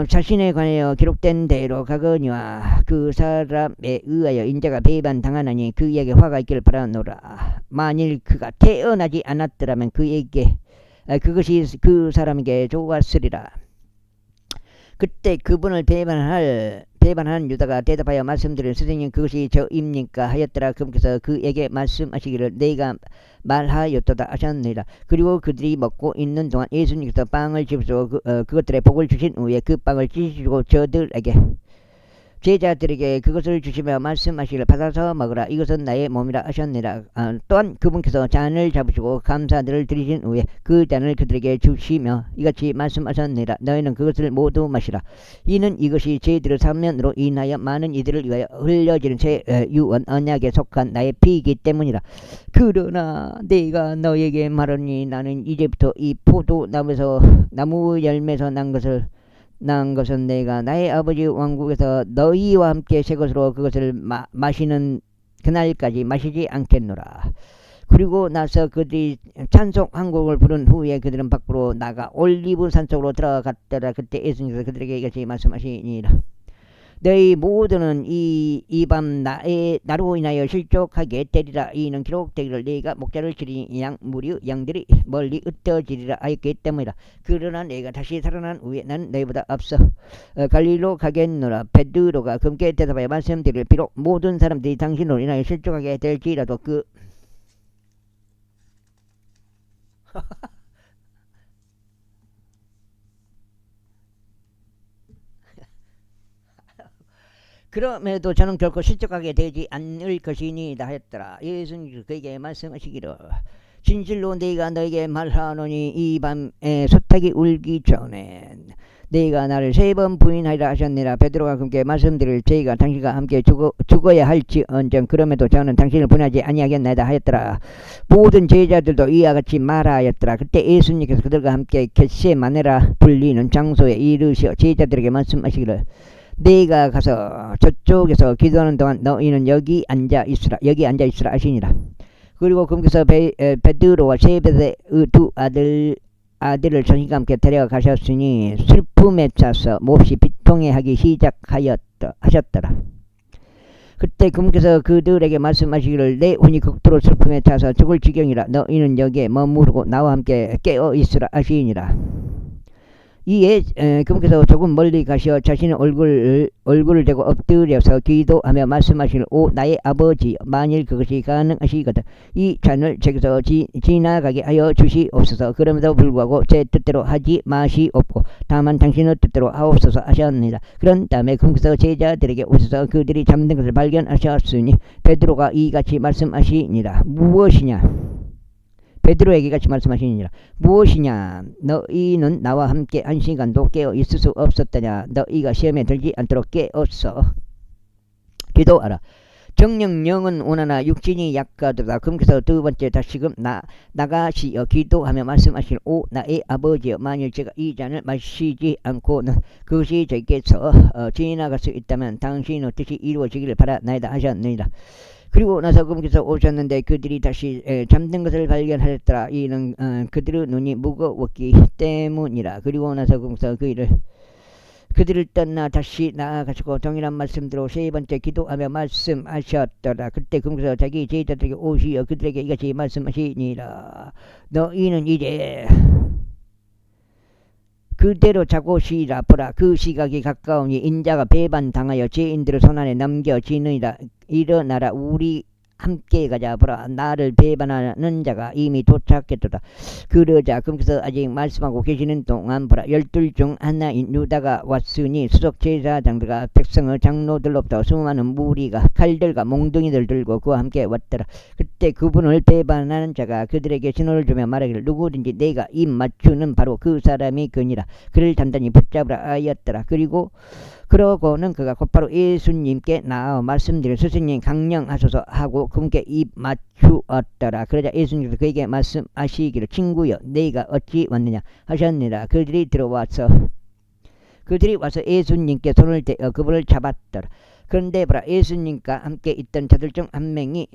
S1: 자신에 관하여 기록된 대로 가거니와 그 사람에 의하여 인자가 배반당하나니 그에게 화가 있기를 바라노라. 만일 그가 태어나지 않았더라면 그것이 그 사람에게 좋았으리라. 그때 그분을 배반한 유다가 대답하여 말씀드린 스승님 그것이 저입니까 하였더라. 그분께서 그에게 말씀하시기를 내가 말하였도다 하셨느니라. 그리고 그들이 먹고 있는 동안 예수님께서 빵을 집으시고 그것들의 복을 주신 후에 그 빵을 찢으시고 제자들에게 그것을 주시며 말씀하시기를 받아서 먹으라. 이것은 나의 몸이라 하셨느니라. 또한 그분께서 잔을 잡으시고 감사들을 드리신 후에 그 잔을 그들에게 주시며 이같이 말씀하셨느니라. 너희는 그것을 모두 마시라. 이는 이것이 저희들의 사면으로 인하여 많은 이들을 위하여 흘려지는 새 유언 언약에 속한 나의 피이기 때문이라. 그러나 내가 너에게 말하니 나는 이제부터 이 포도나무에서 나무 열매에서 난 것은 내가 나의 아버지 왕국에서 너희와 함께 새 것으로 그것을 마시는 그날까지 마시지 않겠노라. 그리고 나서 그들이 찬송 한 곡을 부른 후에 그들은 밖으로 나가 올리브 산 쪽으로 들어갔더라. 그때 예수님께서 그들에게 이같이 말씀하시니라. 너희 모두는 이 밤 나로 인하여 실족하게 되리라. 이는 기록되기를 네가 목자를 치리니 무리 양들이 멀리 흩어지리라 하였기 때문이라. 그러나 내가 다시 살아난 후에 난 너희보다 앞서 갈릴리로 가겠노라. 베드로가 금께 대답하여 말씀드릴 비록 모든 사람들이 당신으로 인하여 실족하게 될지라도 그럼에도 저는 결코 실족하게 되지 않을 것이니이다 하였더라. 예수님께서 그에게 말씀하시기를 진실로 내가 너에게 말하노니 이 밤에 소탁이 울기 전에 네가 나를 3번 부인하리라 하셨느니라. 베드로가 그에게 말씀드릴 저희가 당신과 함께 죽어야 할지언정 그럼에도 저는 당신을 부인하지 아니하겠나이다 하였더라. 모든 제자들도 이와 같이 말하였더라. 그때 예수님께서 그들과 함께 겟세마네라 불리는 장소에 이르시어 제자들에게 말씀하시기를 네가 가서 저쪽에서 기도하는 동안 너희는 여기 앉아 있으라 하시니라. 그리고 그분께서 베드로와 세베대의 두 아들을 자신과 함께 데려가셨으니 슬픔에 차서 몹시 비통해하기 하셨더라. 그때 그분께서 그들에게 말씀하시기를 내 혼이 극도로 슬픔에 차서 죽을 지경이라. 너희는 여기에 머무르고 나와 함께 깨어 있으라 하시니라. 이에 그분께서 조금 멀리 가시어 자신의 얼굴을 대고 엎드려서 기도하며 말씀하시기를 오 나의 아버지 만일 그것이 가능하시거든 이 잔을 제게서 지나가게 하여 주시옵소서. 그럼에도 불구하고 제 뜻대로 하지 마시옵고 다만 당신의 뜻대로 하옵소서 하셨습니다. 그런 다음에 그분께서 제자들에게 오셔서 그들이 잠든 것을 발견하셨으니 베드로가 이같이 말씀하시니라. 무엇이냐? 베드로에게 같이 말씀하시니라. 무엇이냐? 너희는 나와 함께 1시간도 깨어 있을 수 없었다냐? 너희가 시험에 들지 않도록 깨었어. 기도하라. 정령 영은 오나나 육신이 약하도다. 그러면서 두 번째 다시금 나가시어 기도하며 말씀하시길 오 나의 아버지여 만일 제가 이 잔을 마시지 않고는 그것이 저에게서 지나갈 수 있다면 당신의 뜻이 이루어지기를 바라나이다 하셨느니라. 그리고 나서 그분께서 오셨는데 그들이 다시 잠든 것을 발견하였더라. 이는 그들의 눈이 무거웠기 때문이라. 그리고 나서 그분께서 그들을 떠나 다시 나아가시고 동일한 말씀대로 3번째 기도하며 말씀하셨더라. 그때 그분께서 자기 제자들에게 오시어 그들에게 이같이 말씀하시니라. 너희는 이제 그대로 자고 쉬라. 보라 그 시각이 가까우니 인자가 배반당하여 죄인들의 손안에 넘겨지느니라. 일어나라 우리 함께 가자. 보라 나를 배반하는 자가 이미 도착했도다. 그러자 그러면서 아직 말씀하고 계시는 동안 보라 12 중 하나인 유다가 왔으니 수석 제사장들과 백성의 장로들로부터 수많은 무리가 칼들과 몽둥이들 들고 그와 함께 왔더라. 그때 그분을 배반하는 자가 그들에게 신호를 주며 말하기를 누구든지 내가 입 맞추는 바로 그 사람이 그니라. 그를 단단히 붙잡으라 하였더라. 그러고는 그가 곧바로 예수님께 나와 말씀드려 스승님 강령하소서 하고 그분께 입 맞추었더라. 그러자 예수님께서 그에게 말씀하시기를 친구여 네가 어찌 왔느냐 하셨느니라. 그들이 와서 예수님께 손을 대어 그분을 잡았더라. 그런데 보라 예수님과 함께 있던 자들 중 한 명이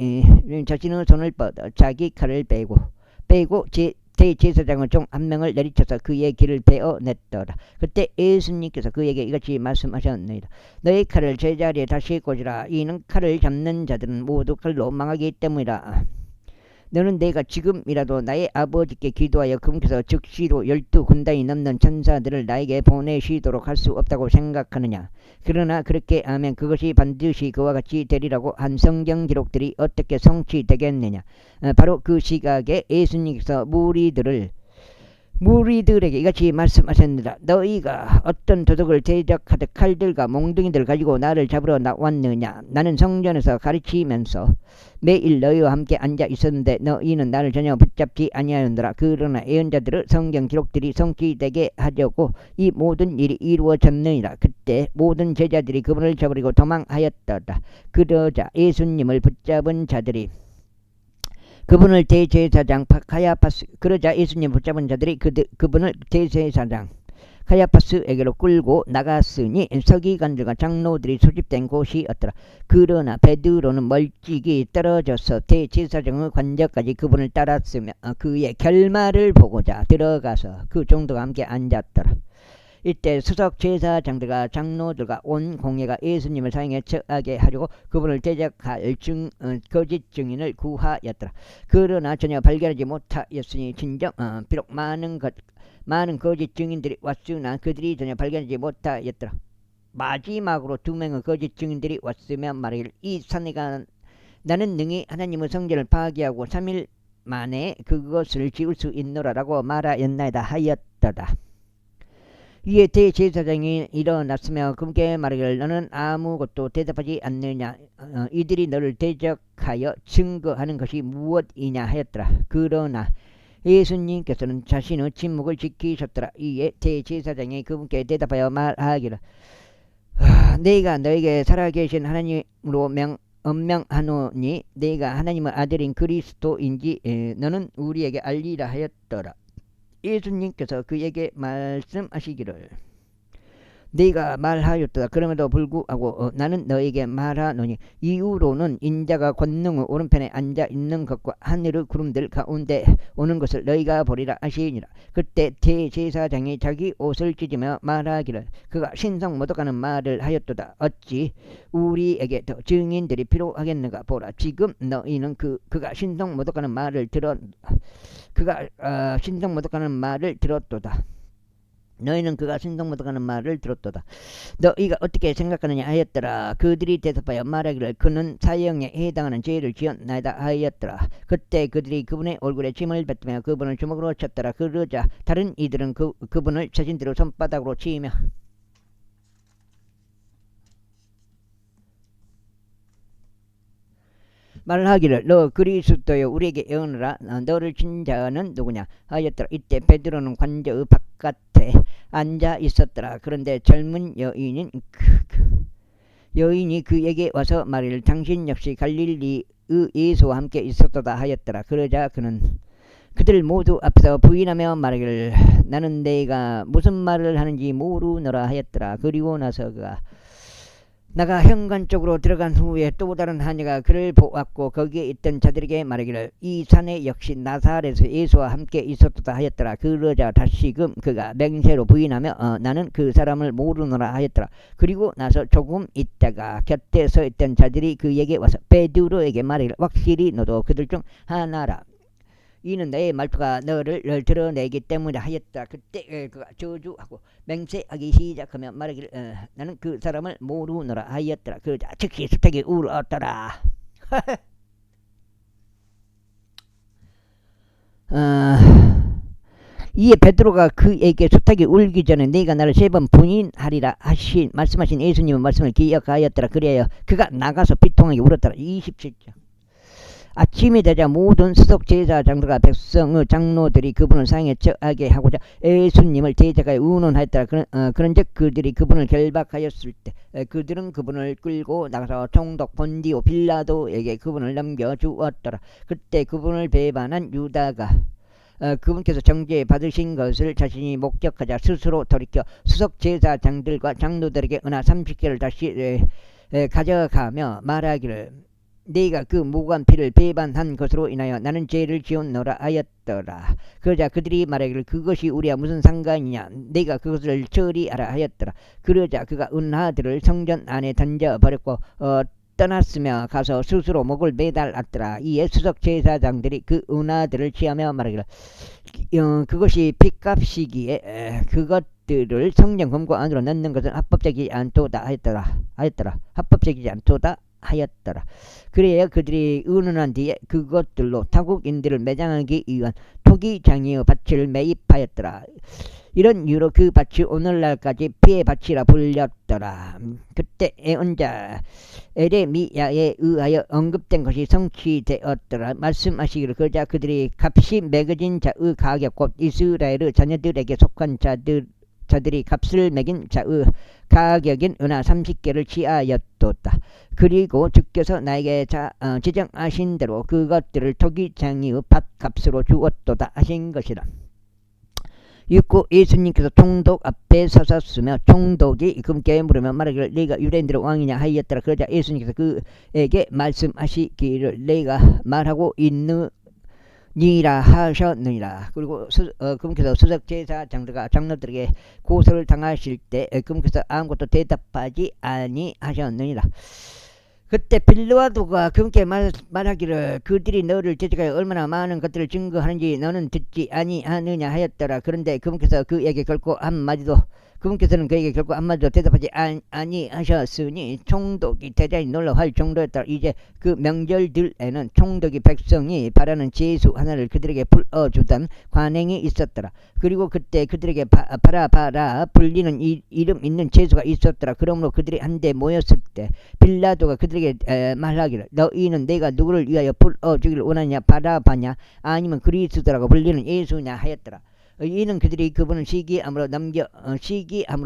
S1: 자신의 손을 뻗어 자기 칼을 빼고 대제사장의 중 한 명을 내리쳐서 그의 길을 베어냈더라. 그때 예수님께서 그에게 이같이 말씀하셨느니라. 너의 칼을 제자리에 다시 꽂으라. 이는 칼을 잡는 자들은 모두 칼로 망하기 때문이라. 너는 내가 지금이라도 나의 아버지께 기도하여 그분께서 즉시로 12군단이 넘는 천사들을 나에게 보내시도록 할 수 없다고 생각하느냐. 그러나 그렇게 하면 그것이 반드시 그와 같이 되리라고 한 성경 기록들이 어떻게 성취되겠느냐. 바로 그 시각에 예수님께서 무리들에게 이같이 말씀하셨느니라. 너희가 어떤 도둑을 대적하듯 칼들과 몽둥이들 가지고 나를 잡으러 나왔느냐. 나는 성전에서 가르치면서 매일 너희와 함께 앉아 있었는데 너희는 나를 전혀 붙잡지 아니하였느라. 그러나 예언자들의 성경 기록들이 성취되게 하려고 이 모든 일이 이루어졌느니라. 그때 모든 제자들이 그분을 잡으려고 도망하였더라. 그러자 예수님을 붙잡은 자들이 그분을 대제사장 카야파스 그러자 예수님 붙잡은 자들이 그분을 대제사장 가야파스에게로 끌고 나갔으니 서기관들과 장로들이 소집된 곳이었더라. 그러나 베드로는 멀찍이 떨어져서 대제사장의 관저까지 그분을 따랐으며 그의 결말을 보고자 들어가서 그 종들과 함께 앉았더라. 이때 수석 제사장들과 장로들과 온 공회가 예수님을 사형에 처하게 하려고 그분을 대적할 거짓 증인을 구하였더라. 그러나 전혀 발견하지 못하였으니 진정 비록 많은 거짓 증인들이 왔으나 그들이 전혀 발견하지 못하였더라. 마지막으로 2명의 거짓 증인들이 왔으며 말하기를 이 사내가 나는 능히 하나님의 성전을 파괴하고 3일 만에 그것을 지을 수 있노라라고 말하였나이다 하였더라. 이에 대제사장이 일어났으며 그분께 말하기를 너는 아무것도 대답하지 않느냐 이들이 너를 대적하여 증거하는 것이 무엇이냐 하였더라. 그러나 예수님께서는 자신의 침묵을 지키셨더라. 이에 대제사장이 그분께 대답하여 말하기를 내가 너에게 살아계신 하나님으로 엄명하노니 내가 하나님의 아들인 그리스도인지 너는 우리에게 알리라 하였더라. 예수님께서 그에게 말씀하시기를 네가 말하였다. 그럼에도 불구하고 나는 너에게 말하노니 이후로는 인자가 권능의 오른편에 앉아 있는 것과 하늘의 구름들 가운데 오는 것을 너희가 보리라 하시니라. 그때 대제사장이 자기 옷을 찢으며 말하기를 그가 신성모독하는 말을 하였도다. 어찌 우리에게 더 증인들이 필요하겠는가. 보라 지금 너희는 그가 신성모독하는 말을 들었도다. 너희는 그가 신성모독하는 말을 들었도다. 너희가 어떻게 생각하느냐 하였더라. 그들이 대답하여 말하기를 그는 사형에 해당하는 죄를 지었나이다 하였더라. 그때 그들이 그분의 얼굴에 침을 뱉으며 그분을 주먹으로 쳤더라. 그러자 다른 이들은 그분을 자신들의 손바닥으로 치며 말하기를 너 그리스도여 우리에게 예언하라. 너를 친 자는 누구냐 하였더라. 이때 베드로는 관저의 바깥에 앉아 있었더라. 그런데 젊은 여인이 그에게 와서 말하기를 당신 역시 갈릴리의 예수와 함께 있었도다 하였더라. 그러자 그는 그들 모두 앞에서 부인하며 말하기를 나는 내가 무슨 말을 하는지 모르노라 하였더라. 그리고 나서 그가 나가 현관 쪽으로 들어간 후에 또 다른 하녀가 그를 보았고 거기에 있던 자들에게 말하기를 이 사내 역시 나사렛에서 예수와 함께 있었다 하였더라. 그러자 다시금 그가 맹세로 부인하며 나는 그 사람을 모르노라 하였더라. 그리고 나서 조금 있다가 곁에 서 있던 자들이 그에게 와서 베드로에게 말하기를 확실히 너도 그들 중 하나라. 이는 내 말투가 너를 드러내기 때문에 하였다. 그때 그가 저주하고 맹세하기 시작하며 말하기를 나는 그 사람을 모르노라 하였더라. 그러자 즉시 수탉이 울었더라. 이에 베드로가 그에게 수탉이 울기 전에 네가 나를 3번 부인하리라 말씀하신 예수님의 말씀을 기억하였더라. 그래야 그가 나가서 비통하게 울었더라. 27절. 아침이 되자 모든 수석 제사장들과 백성의 장로들이 그분을 사형에 처하게 하고자 예수님을 대적하여 의논하였더라. 그런즉 그들이 그분을 결박하였을 때 그들은 그분을 끌고 나가서 총독 본디오 빌라도에게 그분을 넘겨주었더라. 그때 그분을 배반한 유다가 그분께서 정죄 받으신 것을 자신이 목격하자 스스로 돌이켜 수석 제사장들과 장로들에게 은하 30개를 다시 가져가며 말하기를 네가 그 무고한 피를 배반한 것으로 인하여 나는 죄를 지었노라 하였더라. 그러자 그들이 말하기를 그것이 우리와 무슨 상관이냐. 네가 그것을 처리하라 하였더라. 그러자 그가 은하들을 성전 안에 던져버렸고 떠났으며 가서 스스로 목을 매달았더라. 이에 수석 제사장들이 그 은하들을 취하며 말하기를 그것이 핏값이기에 그것들을 성전 금고 안으로 넣는 것은 합법적이지 않도다 하였더라. 합법적이지 않도다 하였더라. 그래야 그들이 의논한 뒤에 그것들로 타국인들을 매장하기 위한 토기장이의 밭을 매입하였더라. 이런 이유로 그 밭이 오늘날까지 피의 밭이라 불렸더라. 그때 예언자 에레미야에 의하여 언급된 것이 성취되었더라. 말씀하시기를 그러자 그들이 값이 매겨진 자의 가격 곧 이스라엘의 자녀들에게 속한 자들이 값을 매긴 자의 가격인 은하 30개를 취하였도다. 그리고 주께서 나에게 지정하신 대로 그것들을 토기장이의 밭값으로 주었도다 하신 것이라. 읽고 예수님께서 총독 앞에 서섰으며 총독이 금께 물으며 말하기를 네가 유대인들의 왕이냐 하였더라. 그러자 예수님께서 그에게 말씀하시기를 내가 말하고 있느니라 하셨느니라. 그리고 그분께서 수석제사 장로들에게 고소를 당하실 때 그분께서 아무것도 대답하지 아니하셨느니라. 그때 빌라도가 그분께 말하기를 그들이 너를 대적하여 얼마나 많은 것들을 증거하는지 너는 듣지 아니하느냐 하였더라. 그런데 그분께서는 그에게 결코 한마디도 대답하지 아니하셨으니 총독이 대단히 놀라할 정도였다. 이제 그 명절들에는 총독이 백성이 바라는 제수 하나를 그들에게 풀어주던 관행이 있었더라. 그리고 그때 그들에게 바라바라 불리는 이름 있는 제수가 있었더라. 그러므로 그들이 한데 모였을 때 빌라도가 그들에게 말하기를 너희는 내가 누구를 위하여 풀어주기를 원하냐 바라바냐 아니면 그리스도라고 불리는 예수냐 하였더라. 이는 그들이 그분을 시기함으로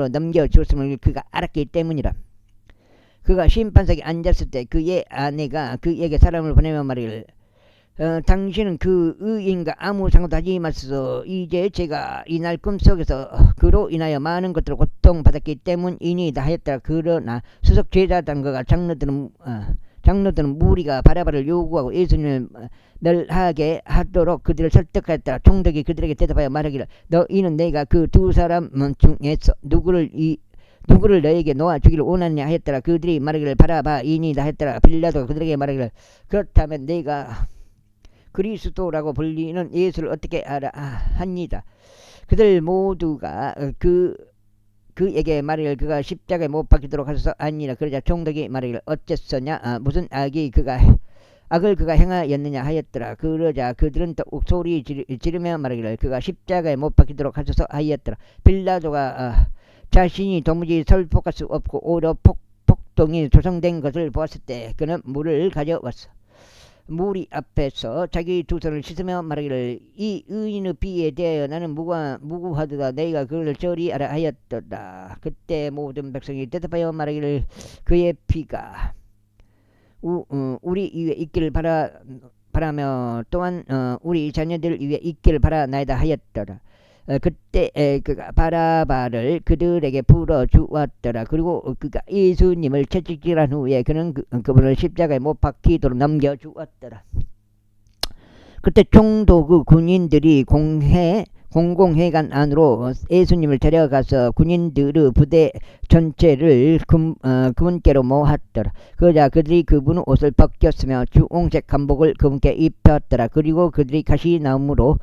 S1: 넘겨주었음을 그가 알았기 때문이라. 그가 심판석에 앉았을 때 그의 아내가 그에게 사람을 보내며 말하기를 당신은 그 의인과 아무 상관도 하지 마소서. 이제 제가 이날 꿈속에서 그로 인하여 많은 것들을 고통받았기 때문이니이다 하였더라. 그러나 수석 제사장과 장로들은 무리가 바라바를 요구하고 예수님을 멸하게 하도록 그들을 설득하였더라. 총독이 그들에게 대답하여 말하기를 너희는 내가 그 두 사람 중에서 누구를 너에게 놓아주기를 원하느냐 하였더라. 그들이 말하기를 바라바이니이다 하였더라. 빌라도가 그들에게 말하기를 그렇다면 내가 그리스도라고 불리는 예수를 어떻게 알아 합니다. 그들 모두가 그에게 말하기를 그가 십자가에 못 박히도록 하소서 아니라. 그러자 총독이 말하기를 어째서냐 무슨 악을 그가 행하였느냐 하였더라. 그러자 그들은 또 소리 지르며 말하기를 그가 십자가에 못 박히도록 하소서 하였더라. 빌라도가 자신이 도무지 설폭할 수 없고 오히려 폭동이 조성된 것을 보았을 때 그는 물을 가져왔어. 무리 앞에서 자기 두 손을 씻으며 말하기를 이 의인의 피에 대하여 나는 무고하도다. 너희가 그를 처리하라 하였도다. 그때 모든 백성이 대답하여 말하기를 그의 피가 우리 위에 있기를 바라며 또한 우리 자녀들 위에 있기를 바라나이다 하였더라. 그때 그가 바라바를 그들에게 풀어주었더라. 그리고 그가 예수님을 채찍질한 후에 그는 그분을 십자가에 못 박히도록 넘겨주었더라. 그때 총독의 군인들이 공공회관 안으로 예수님을 데려가서 군인들의 부대 전체를 그분께로 모았더라. 그러자 그들이 그분의 옷을 벗겼으며 주홍색 한복을 그분께 입혔더라. 그리고 그들이 가시나무로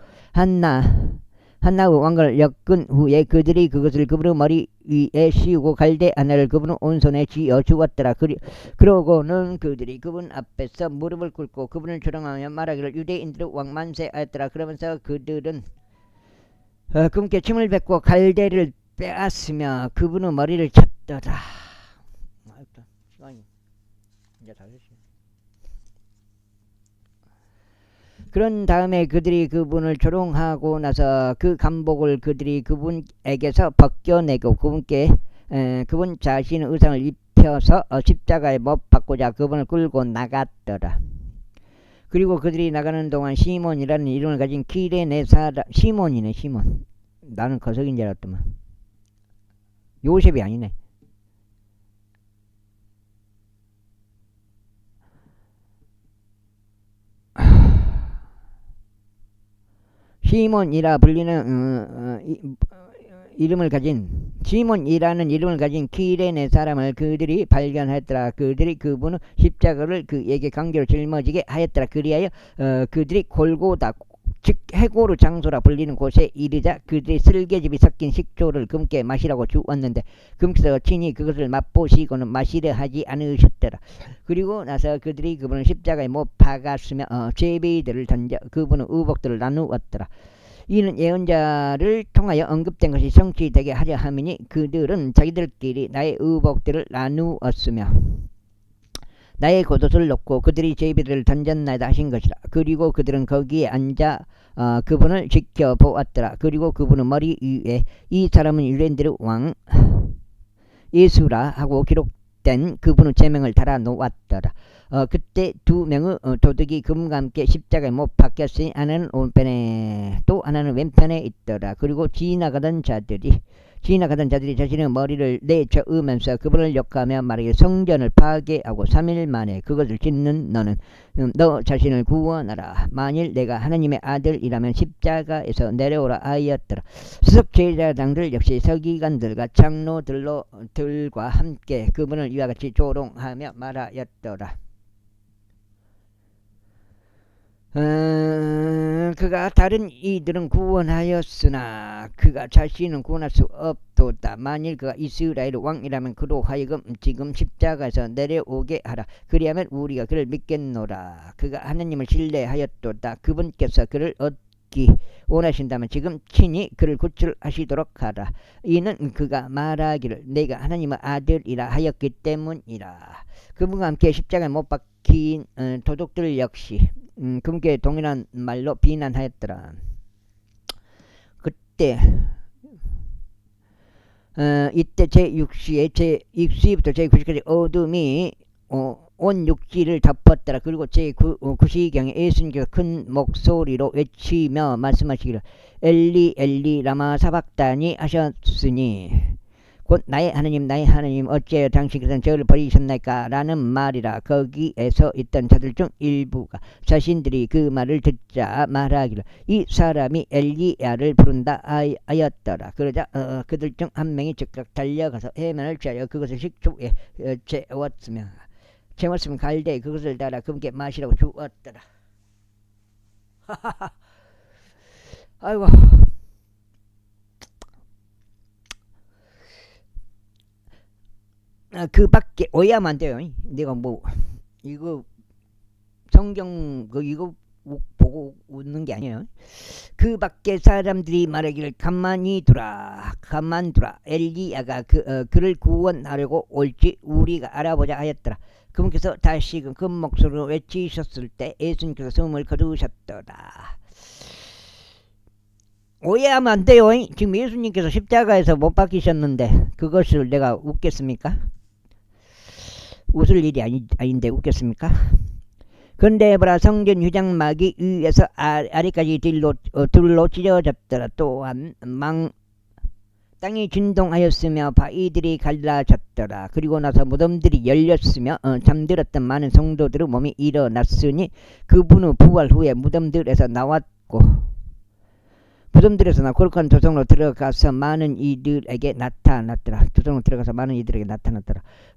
S1: 한나의 왕관을 엮은 후에 그들이 그것을 그분의 머리 위에 씌우고 갈대 하나를 그분의 오른손에 쥐어 주었더라. 그러고는 그들이 그분 앞에서 무릎을 꿇고 그분을 조롱하며 말하기를 유대인들의 왕 만세하였더라. 그러면서 그들은 그분께 침을 뱉고 갈대를 빼앗으며 그분의 머리를 쳤더라. 그런 다음에 그들이 그분을 조롱하고 나서 그 감복을 그들이 그분에게서 벗겨내고 그분 자신의 의상을 입혀서 십자가에 못 박고자 그분을 끌고 나갔더라. 그리고 그들이 나가는 동안 시몬이라는 이름을 가진 키레네 사람 시몬이네. 시몬. 나는 거석인 줄 알았더만. 요셉이 아니네. 시몬이라 불리는 시몬이라는 이름을 가진 키레네 사람을 그들이 발견했더라. 그들이 그분의 십자가를 그에게 강제로 짊어지게 하였더라. 그리하여 그들이 골고다 즉 해고루 장소라 불리는 곳에 이르자 그들이 쓸개즙이 섞인 식초를 그분께 마시라고 주었는데 그분께서 친히 그것을 맛보시고는 마시려 하지 않으셨더라. 그리고 나서 그들이 그분을 십자가에 못 박았으며 제비들을 던져 그분의 의복들을 나누었더라. 이는 예언자를 통하여 언급된 것이 성취되게 하려 함이니 그들은 자기들끼리 나의 의복들을 나누었으며 나의 겉옷을 놓고 그들이 제비를 던졌나이다 하신 것이라. 그리고 그들은 거기에 앉아 그분을 지켜보았더라. 그리고 그분의 머리 위에 이 사람은 유대인들의 왕 예수라 하고 기록된 된 그분의 제명을 달아 놓았더라. 그때 두 명의 도둑이 그분과 함께 십자가에 못 박혔으니 하나는 오른편에 또 하나는 왼편에 있더라. 그리고 지나가던 자들이 자신의 머리를 내저으면서 그분을 욕하며 말하기를 성전을 파괴하고 3일 만에 그것을 짓는 너는 너 자신을 구원하라. 만일 내가 하나님의 아들이라면 십자가에서 내려오라 하였더라. 수석 제사장들 역시 서기관들과 장로들과 함께 그분을 이와 같이 조롱하며 말하였더라. 그가 다른 이들은 구원하였으나 그가 자신은 구원할 수 없도다. 만일 그가 이스라엘 왕이라면 그로 하여금 지금 십자가에서 내려오게 하라. 그리하면 우리가 그를 믿겠노라. 그가 하나님을 신뢰하였도다. 그분께서 그를 얻기 원하신다면 지금 친히 그를 구출하시도록 하라. 이는 그가 말하기를 내가 하나님의 아들이라 하였기 때문이라. 그분과 함께 십자가에 못 박힌 도둑들 역시 그분께 동일한 말로 비난하였더라. 그때 이때 제6시에 제6시부터 제9시까지 어둠이 온 육지를 덮었더라. 그리고 제9시경에 예수님께서 큰 목소리로 외치며 말씀하시기를 엘리 엘리 라마 사박다니 하셨으니 곧 나의 하나님 어찌하여 당신께서는 저를 버리셨나이까 라는 말이라. 거기에서 있던 자들 중 일부가 자신들이 그 말을 듣자 말하기를 이 사람이 엘리야를 부른다 하였더라. 그러자 그들 중 한 명이 즉각 달려가서 해면을 취하여 그것을 식초에 채웠으면 갈대에 그것을 달아 그분께 마시라고 주었더라. 아이고, 그 밖에 오해하면 안 돼요. 내가 뭐 이거 성경 이거 보고 웃는 게 아니에요. 그 밖에 사람들이 말하기를 가만히 두라 엘리야가 그를 구원하려고 올지 우리가 알아보자 하였더라. 그분께서 다시금 큰 목소리로 외치셨을 때 예수님께서 숨을 거두셨더라. 오해하면 안 돼요. 지금 예수님께서 십자가에서 못 박히셨는데 그것을 내가 웃겠습니까? 웃을 일이 아닌데 웃겠습니까? 근데 보라 성전 휴장막이 위에서 아래까지 둘로 찢어졌더라. 또한 땅이 진동하였으며 바위들이 갈라졌더라. 그리고 나서 무덤들이 열렸으며 잠들었던 많은 성도들의 몸이 일어났으니 그분의 부활 후에 무덤들에서 나왔고 무덤들에서 거룩한 도성으로 들어가서 많은 이들에게 나타났더라.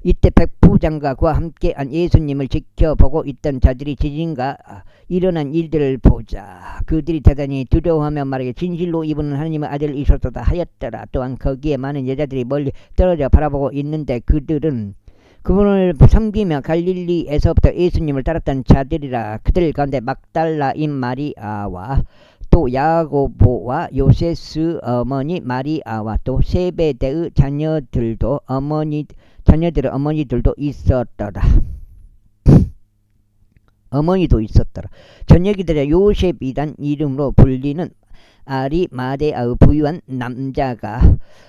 S1: 이때 백부장과 그와 함께한 예수님을 지켜보고 있던 자들이 지진과 일어난 일들을 보자 그들이 대단히 두려워하며 말하기를 진실로 이분은 하나님의 아들이셨도다 하였더라. 또한 거기에 많은 여자들이 멀리 떨어져 바라보고 있는데 그들은 그분을 섬기며 갈릴리에서부터 예수님을 따랐던 자들이라. 그들 가운데 막달라인 마리아와 또 야고보와 요세스 어머니 마리아와 또 세베대의 자녀들의 어머니들도 있었더라. 저녁이 되자 요셉이란 이름으로 불리는 아리마대아의 부유한 남자가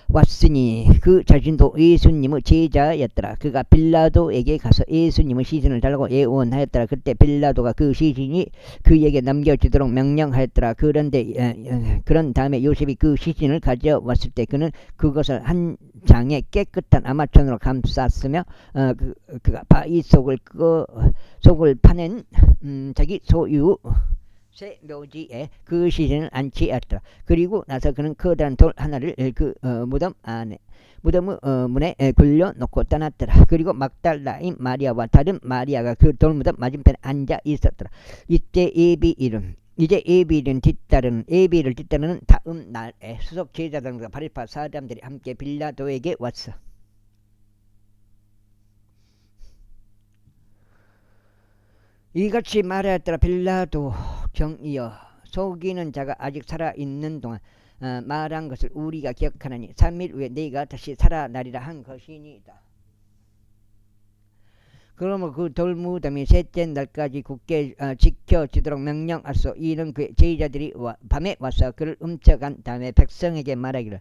S1: 왔으니 그 자신도 예수님의 제자였더라. 그가 빌라도에게 가서 예수님의 시신을 달라고 예언하였더라. 그때 빌라도가 그 시신이 그에게 남겨지도록 명령하였더라. 그런 다음에 요셉이 그 시신을 가져왔을 때 그는 그것을 한 장에 깨끗한 아마천으로 감쌌으며 그가 바위 속을 파낸 자기 소유 새 묘지에 그 시신을 안치었더라. 그리고 나서 그는 커다란 돌 하나를 그 무덤의 문에 굴려놓고 떠났더라. 그리고 막달라인 마리아와 다른 마리아가 그 돌무덤 맞은편에 앉아 있었더라. 이제 예비일은 뒤따르는 다음 날에 수석 제사장과 바리파 사람들이 함께 빌라도에게 왔어. 이같이 말하였더라. 빌라도 경이여 속이는 자가 아직 살아있는 동안 말한 것을 우리가 기억하나니 3일 후에 네가 다시 살아나리라 한 것이니이다. 그러면 그 돌무덤이 셋째 날까지 굳게 지켜지도록 명령하소. 이는 그 제자들이 밤에 와서 그를 훔쳐간 다음에 백성에게 말하기를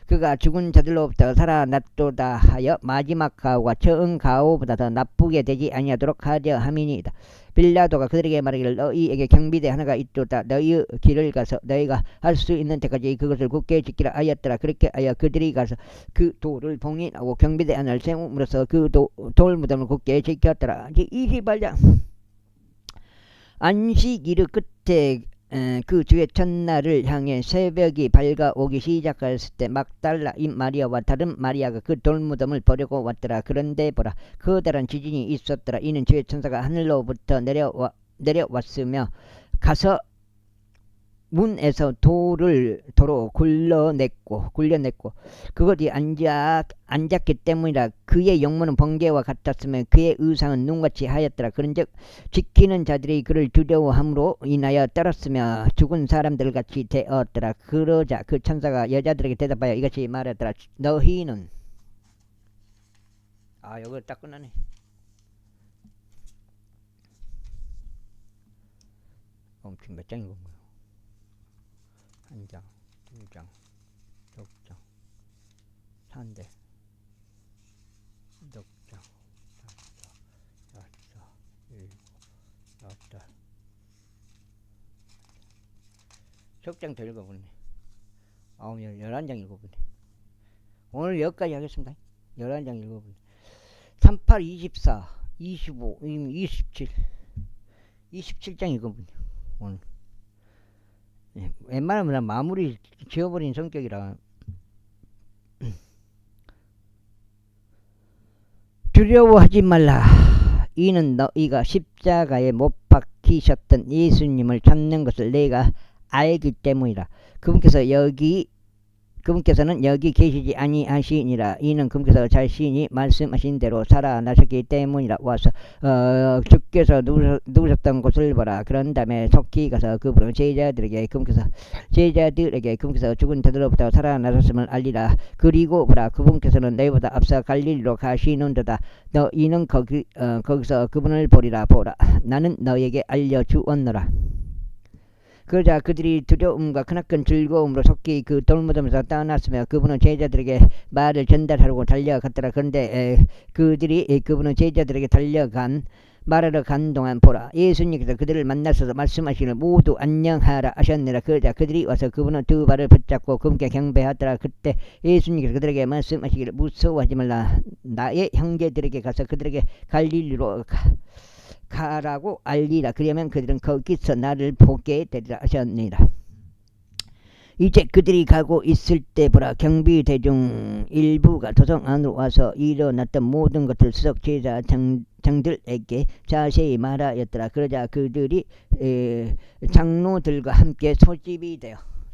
S1: 그가 죽은 자들로부터 살아났도다 하여 마지막 가호가 처음 가호보다 더 나쁘게 되지 아니하도록 하려 함이니이다. 빌라도가 그들에게 말하기를 너희에게 경비대 하나가 있도다. 너희의 길을 가서 너희가 할 수 있는 때까지 그것을 굳게 지키라 하였더라. 그렇게 하여 그들이 가서 그 돌을 봉인하고 경비대 하나를 세움으로써 그 돌무덤을 굳게 지켰더라. 28장 안식일의 끝에 그 주의 첫날을 향해 새벽이 밝아오기 시작했을 때 막달라 이 마리아와 다른 마리아가 그 돌무덤을 보려고 왔더라. 그런데 보라 커다란 지진이 있었더라. 이는 주의 천사가 하늘로부터 내려왔으며 가서 문에서 도로 굴려냈고 그것이 앉았기 때문이라. 그의 영문은 번개와 같았으며 그의 의상은 눈같이 하였더라. 그런즉 지키는 자들이 그를 두려워함으로 인하여 떨었으며 죽은 사람들 같이 되었더라. 그러자 그 천사가 여자들에게 대답하여 이같이 말하더라. 너희는 여기 딱 끝나네. 지금 몇 장인 건가요? 한 장, 두 장, 석 장, 한 대, 넉 장, 다섯, 여섯, 일곱, 여덟. 석 장 더 읽어보네. 11장 읽어보네. 오늘 여기까지 하겠습니다. 11장 읽어보네. 38, 24, 25, 27, 27장 읽어보네. 오늘. 웬만하면 마무리 지어버린 성격이라. 두려워하지 말라. 이는 너희가 십자가에 못 박히셨던 예수님을 찾는 것을 내가 알기 때문이라. 그분께서는 여기 계시지 아니하시니라. 이는 그분께서 자신이 말씀하신 대로 살아나셨기 때문이라. 와서 주께서 누우셨던 곳을 보라. 그런 다음에 속히 가서 그분은 제자들에게 그분께서 죽은 자들로부터 살아나셨음을 알리라. 그리고 보라 그분께서는 너희보다 앞서 갈릴리로 가시는도다. 너희는 거기서 그분을 보리라. 보라 나는 너희에게 알려주었노라. 그러자 그들이 두려움과 크나큰 즐거움으로 속히 그 돌무덤에서 떠났으며 그분은 제자들에게 말을 전달하려고 달려갔더라. 그런데 그분은 제자들에게 말하러 간 동안 보라 예수님께서 그들을 만나셔서 말씀하시기를 모두 안녕하라 하셨느라. 그러자 그들이 와서 그분은 두 발을 붙잡고 그분께 경배하더라. 그때 예수님께서 그들에게 말씀하시기를 무서워하지 말라. 나의 형제들에게 가서 그들에게 갈릴리로 가라고 알리라. 그러면 그들은 거기서 나를 보게 되리라 하셨느니라. 이제 그들이 가고 있을 때 보라 경비 대중 일부가 도성 안으로 와서 일어났던 모든 것을 수석 제사장들에게 자세히 말하였더라. 그러자 그들이 장로들과 함께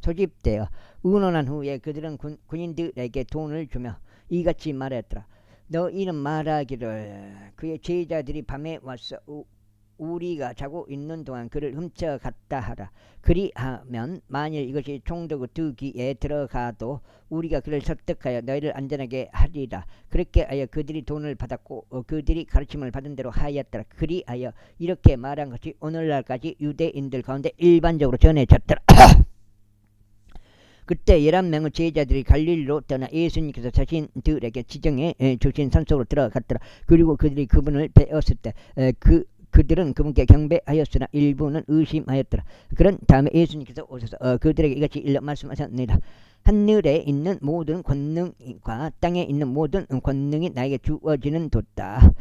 S1: 소집되어 의논한 후에 그들은 군인들에게 돈을 주며 이같이 말하였더라. 너희는 말하기를 그의 제자들이 밤에 와서 우리가 자고 있는 동안 그를 훔쳐갔다 하라. 그리하면 만일 이것이 총독의 두 귀에 들어가도 우리가 그를 설득하여 너희를 안전하게 하리라. 그렇게 하여 그들이 돈을 받았고 그들이 가르침을 받은 대로 하였더라. 그리하여 이렇게 말한 것이 오늘날까지 유대인들 가운데 일반적으로 전해졌더라. 그때 11명의 제자들이 갈릴리로 떠나 예수님께서 자신들에게 지정해 주신 산속으로 들어갔더라. 그리고 그들이 그분을 뵈었을 때 그들은 그분께 경배하였으나 일부는 의심하였더라. 그런 다음에 예수님께서 오셔서 그들에게 이같이 일러 말씀하셨느니라. 하늘에 있는 모든 권능과 땅에 있는 모든 권능이 나에게 주어지는 도다.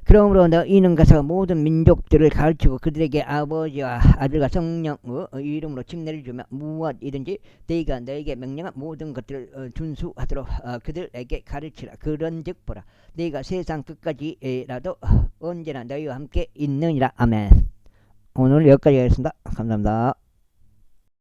S1: 그러므로 너희는 가서 모든 민족들을 가르치고 그들에게 아버지와 아들과 성령의 이름으로 침례를 주며 무엇이든지 내가 너에게 명령한 모든 것들을 준수하도록 그들에게 가르치라. 그런즉 보라 내가 세상 끝까지라도 언제나 너희와 함께 있느니라. 아멘. 오늘 여기까지 하겠습니다. 감사합니다.